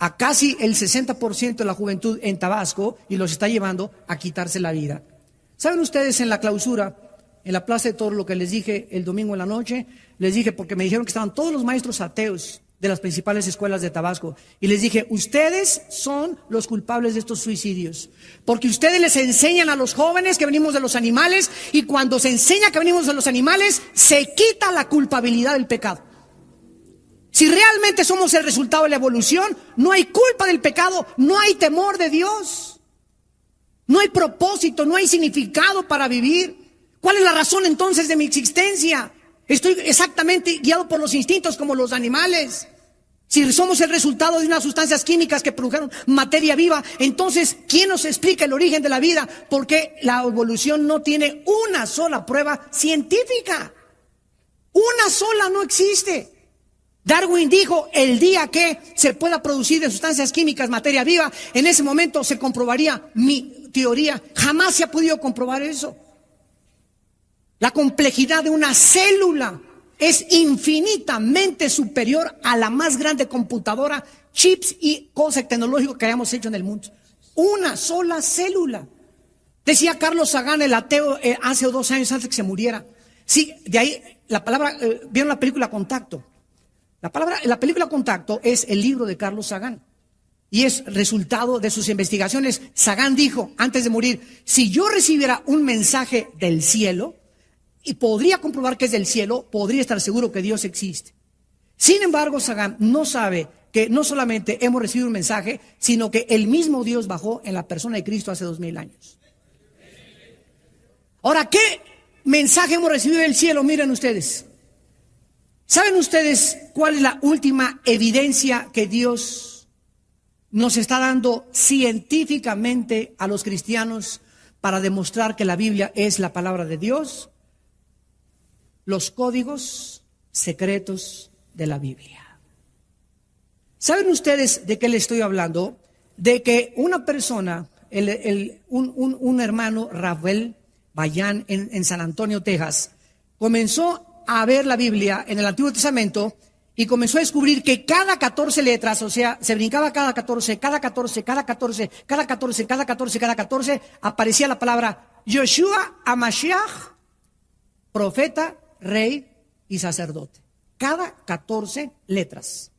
a casi el 60% de la juventud en Tabasco y los está llevando a quitarse la vida. ¿Saben ustedes en la clausura, en la Plaza de Toros, lo que les dije el domingo en la noche? Les dije, porque me dijeron que estaban todos los maestros ateos de las principales escuelas de Tabasco. Y les dije, ustedes son los culpables de estos suicidios. Porque ustedes les enseñan a los jóvenes que venimos de los animales, y cuando se enseña que venimos de los animales, se quita la culpabilidad del pecado. Si realmente somos el resultado de la evolución, no hay culpa del pecado, no hay temor de Dios. No hay propósito, no hay significado para vivir. ¿Cuál es la razón entonces de mi existencia? Estoy exactamente guiado por los instintos como los animales. Si somos el resultado de unas sustancias químicas que produjeron materia viva, entonces, ¿quién nos explica el origen de la vida? Porque la evolución no tiene una sola prueba científica. Una sola no existe. Darwin dijo, el día que se pueda producir de sustancias químicas materia viva, en ese momento se comprobaría mi teoría. Jamás se ha podido comprobar eso. La complejidad de una célula es infinitamente superior a la más grande computadora, chips y cosas tecnológicas que hayamos hecho en el mundo. Una sola célula. Decía Carlos Sagan, el ateo, hace 2 años antes que se muriera. Sí, de ahí la palabra, ¿vieron la película Contacto? La película Contacto es el libro de Carlos Sagan y es resultado de sus investigaciones. Sagan dijo antes de morir, si yo recibiera un mensaje del cielo y podría comprobar que es del cielo, podría estar seguro que Dios existe. Sin embargo, Sagan no sabe que no solamente hemos recibido un mensaje, sino que el mismo Dios bajó en la persona de Cristo hace 2000 años. Ahora, ¿qué mensaje hemos recibido del cielo? Miren ustedes. ¿Saben ustedes cuál es la última evidencia que Dios nos está dando científicamente a los cristianos para demostrar que la Biblia es la palabra de Dios? Los códigos secretos de la Biblia. ¿Saben ustedes de qué le estoy hablando? De que una persona, un hermano, Rafael Bayán, en San Antonio, Texas, comenzó a ver la Biblia en el Antiguo Testamento y comenzó a descubrir que cada 14 letras, o sea, se brincaba cada 14, aparecía la palabra Yoshua HaMashiach, profeta, rey y sacerdote. Cada 14 letras.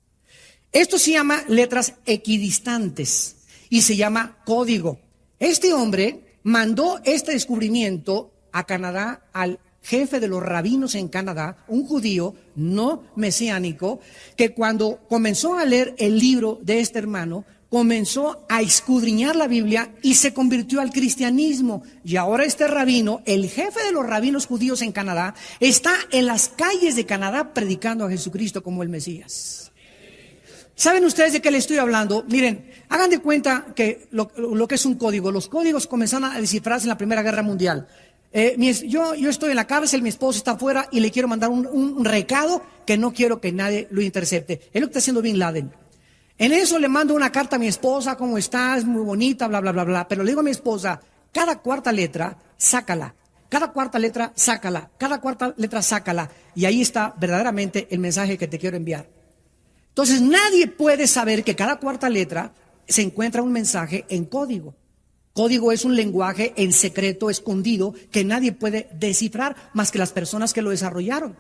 Esto se llama letras equidistantes y se llama código. Este hombre mandó este descubrimiento a Canadá al jefe de los rabinos en Canadá, un judío no mesiánico, que cuando comenzó a leer el libro de este hermano, comenzó a escudriñar la Biblia y se convirtió al cristianismo. Y ahora este rabino, el jefe de los rabinos judíos en Canadá, está en las calles de Canadá predicando a Jesucristo como el Mesías. ¿Saben ustedes de qué les estoy hablando? Miren, hagan de cuenta que lo que es un código. Los códigos comenzaron a descifrarse en la Primera Guerra Mundial. Yo estoy en la cárcel, mi esposo está afuera y le quiero mandar un recado que no quiero que nadie lo intercepte. Es lo que está haciendo Bin Laden. En eso le mando una carta a mi esposa: ¿cómo estás? Muy bonita, bla, bla, bla, bla. Pero le digo a mi esposa: cada cuarta letra, sácala. Cada cuarta letra, sácala. Cada cuarta letra, sácala. Y ahí está verdaderamente el mensaje que te quiero enviar. Entonces nadie puede saber que cada cuarta letra se encuentra un mensaje en código. Código es un lenguaje en secreto, escondido, que nadie puede descifrar más que las personas que lo desarrollaron.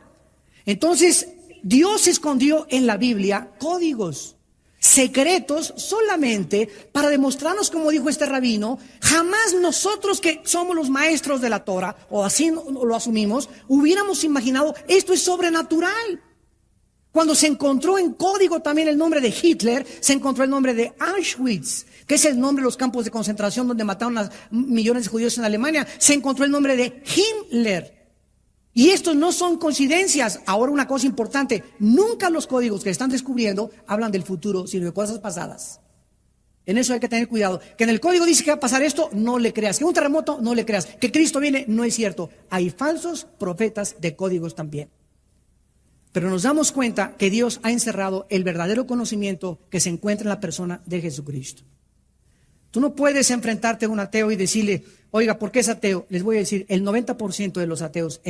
Entonces Dios escondió en la Biblia códigos secretos solamente para demostrarnos, como dijo este rabino, jamás nosotros que somos los maestros de la Torah, o así lo asumimos, hubiéramos imaginado esto es sobrenatural. Cuando se encontró en código también el nombre de Hitler, se encontró el nombre de Auschwitz, que es el nombre de los campos de concentración donde mataron a millones de judíos en Alemania. Se encontró el nombre de Himmler. Y estos no son coincidencias. Ahora una cosa importante: nunca los códigos que están descubriendo hablan del futuro, sino de cosas pasadas. En eso hay que tener cuidado. Que en el código dice que va a pasar esto, no le creas. Que un terremoto, no le creas. Que Cristo viene, no es cierto. Hay falsos profetas de códigos también. Pero nos damos cuenta que Dios ha encerrado el verdadero conocimiento que se encuentra en la persona de Jesucristo. Tú no puedes enfrentarte a un ateo y decirle: oiga, ¿por qué es ateo? Les voy a decir, el 90% de los ateos...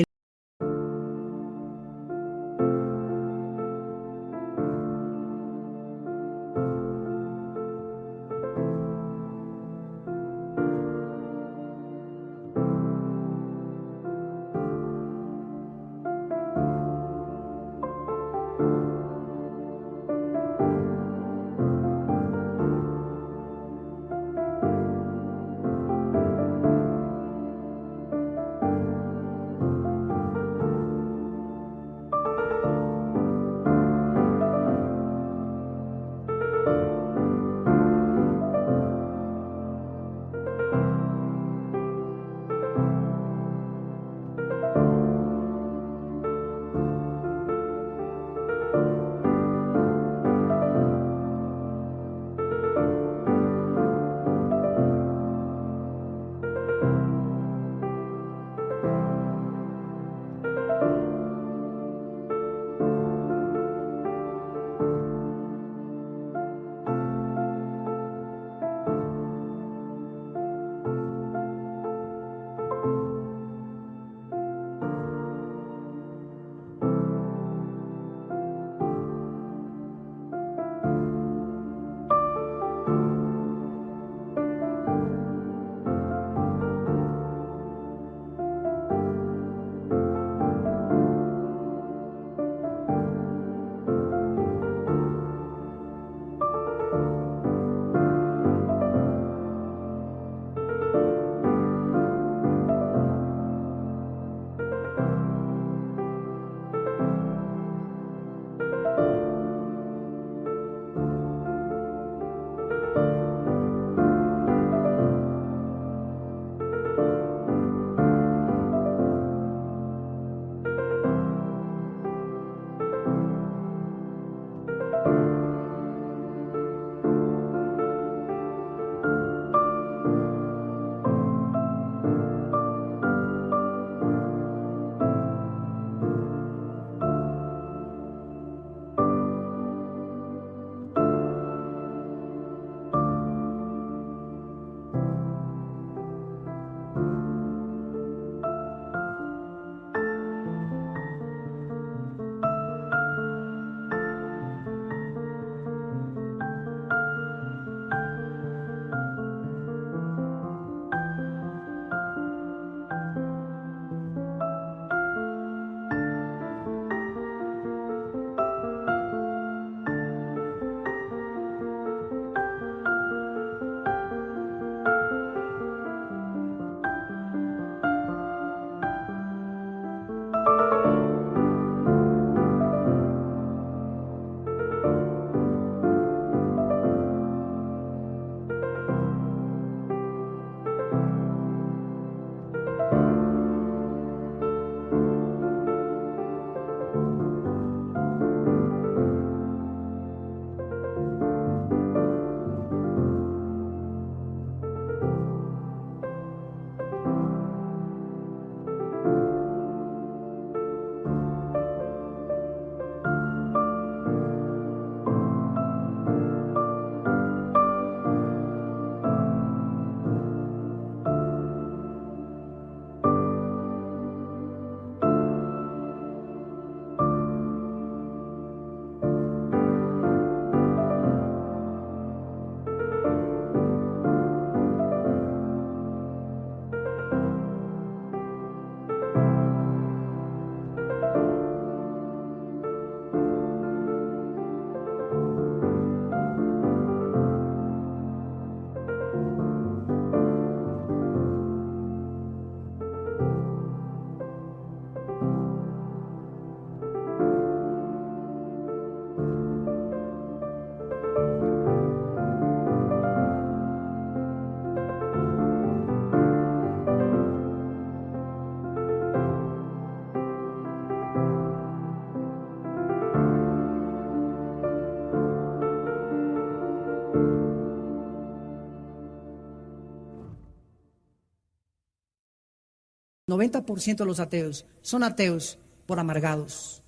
90% de los ateos son ateos por amargados,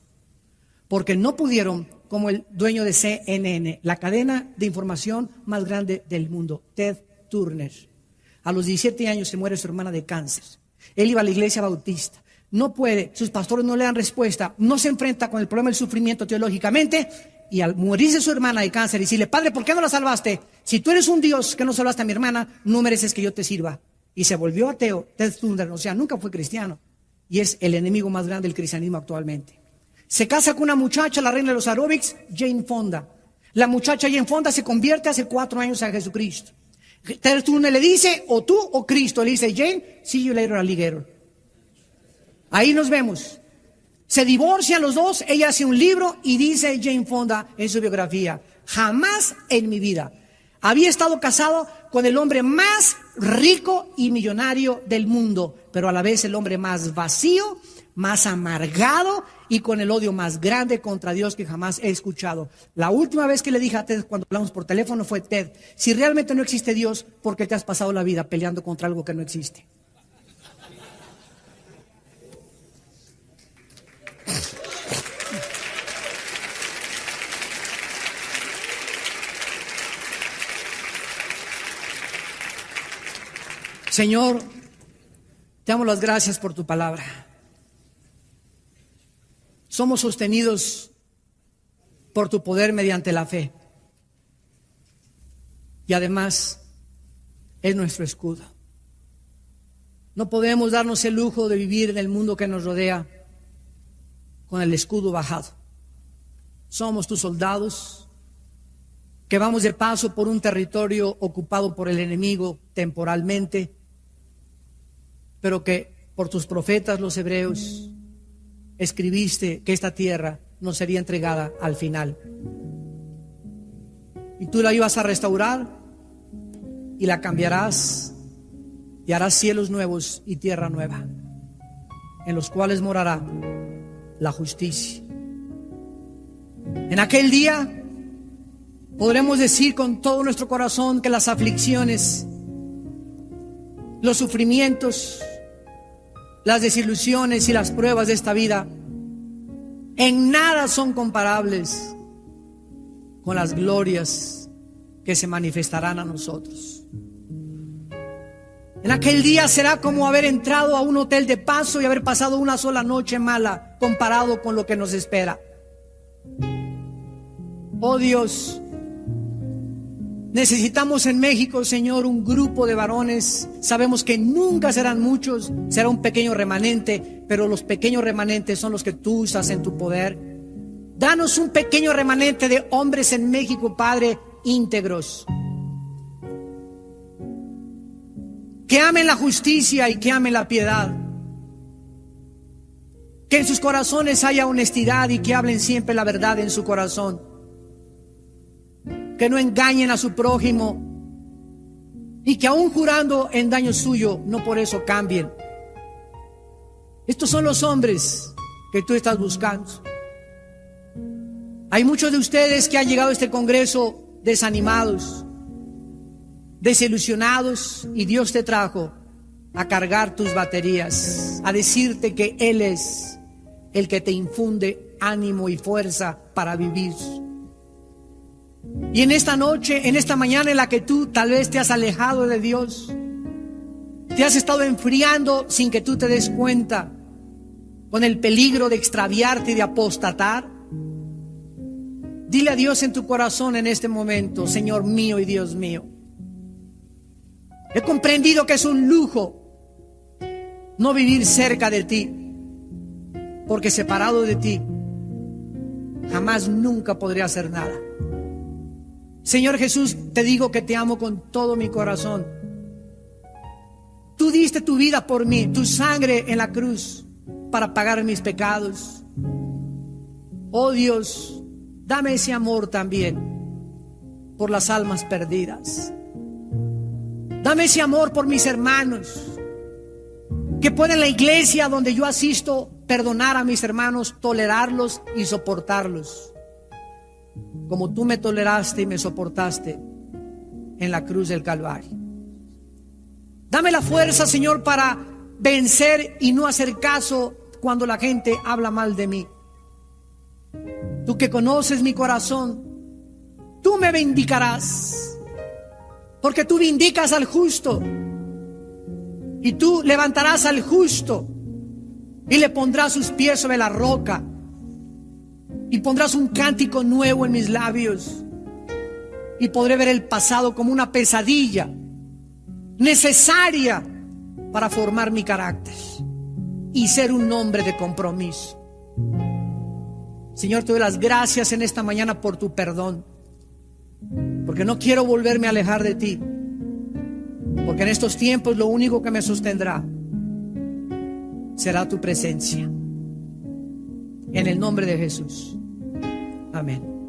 porque no pudieron, como el dueño de CNN, la cadena de información más grande del mundo, Ted Turner. A los 17 años se muere su hermana de cáncer. Él iba a la iglesia bautista. No puede, sus pastores no le dan respuesta, no se enfrenta con el problema del sufrimiento teológicamente, y al morirse su hermana de cáncer, decirle: Padre, ¿por qué no la salvaste? Si tú eres un Dios que no salvaste a mi hermana, no mereces que yo te sirva. Y se volvió ateo, Ted Turner, o sea, nunca fue cristiano. Y es el enemigo más grande del cristianismo actualmente. Se casa con una muchacha, la reina de los aeróbics, Jane Fonda. La muchacha Jane Fonda se convierte hace 4 años a Jesucristo. Ted Turner le dice: o tú o Cristo. Le dice: Jane, see you later, alligator. Ahí nos vemos. Se divorcian los dos, ella hace un libro y dice Jane Fonda en su biografía: jamás en mi vida había estado casado con el hombre más rico y millonario del mundo, pero a la vez el hombre más vacío, más amargado y con el odio más grande contra Dios que jamás he escuchado. La última vez que le dije a Ted cuando hablamos por teléfono fue: Ted, si realmente no existe Dios, ¿por qué te has pasado la vida peleando contra algo que no existe? Señor, te damos las gracias por tu palabra. Somos sostenidos por tu poder mediante la fe. Y además es nuestro escudo. No podemos darnos el lujo de vivir en el mundo que nos rodea con el escudo bajado. Somos tus soldados que vamos de paso por un territorio ocupado por el enemigo temporalmente, pero que por tus profetas los hebreos escribiste que esta tierra nos sería entregada al final. Y tú la ibas a restaurar y la cambiarás y harás cielos nuevos y tierra nueva, en los cuales morará la justicia. En aquel día podremos decir con todo nuestro corazón que las aflicciones, los sufrimientos, las desilusiones y las pruebas de esta vida en nada son comparables con las glorias que se manifestarán a nosotros. En aquel día será como haber entrado a un hotel de paso y haber pasado una sola noche mala comparado con lo que nos espera. Oh Dios, necesitamos en México, Señor, un grupo de varones. Sabemos que nunca serán muchos, será un pequeño remanente, pero los pequeños remanentes son los que tú usas en tu poder. Danos un pequeño remanente de hombres en México, Padre, íntegros, que amen la justicia y que amen la piedad, que en sus corazones haya honestidad y que hablen siempre la verdad en su corazón, que no engañen a su prójimo y que aún jurando en daño suyo no por eso cambien. Estos son los hombres que tú estás buscando. Hay muchos de ustedes que han llegado a este congreso desanimados, desilusionados, y Dios te trajo a cargar tus baterías, a decirte que Él es el que te infunde ánimo y fuerza para vivir. Y en esta noche, en esta mañana en la que tú tal vez te has alejado de Dios, te has estado enfriando sin que tú te des cuenta, con el peligro de extraviarte y de apostatar, dile a Dios en tu corazón en este momento: Señor mío y Dios mío, he comprendido que es un lujo no vivir cerca de ti, porque separado de ti jamás nunca podré hacer nada. Señor Jesús, te digo que te amo con todo mi corazón. Tú diste tu vida por mí, tu sangre en la cruz para pagar mis pecados. Oh Dios, dame ese amor también por las almas perdidas. Dame ese amor por mis hermanos, que pueda en la iglesia donde yo asisto perdonar a mis hermanos, tolerarlos y soportarlos, como tú me toleraste y me soportaste en la cruz del Calvario. Dame la fuerza, Señor, para vencer y no hacer caso cuando la gente habla mal de mí. Tú que conoces mi corazón, tú me vindicarás, porque tú vindicas al justo, y tú levantarás al justo y le pondrás sus pies sobre la roca, y pondrás un cántico nuevo en mis labios, y podré ver el pasado como una pesadilla necesaria para formar mi carácter y ser un hombre de compromiso. Señor, te doy las gracias en esta mañana por tu perdón, porque no quiero volverme a alejar de ti, porque en estos tiempos lo único que me sostendrá será tu presencia. En el nombre de Jesús. Amén.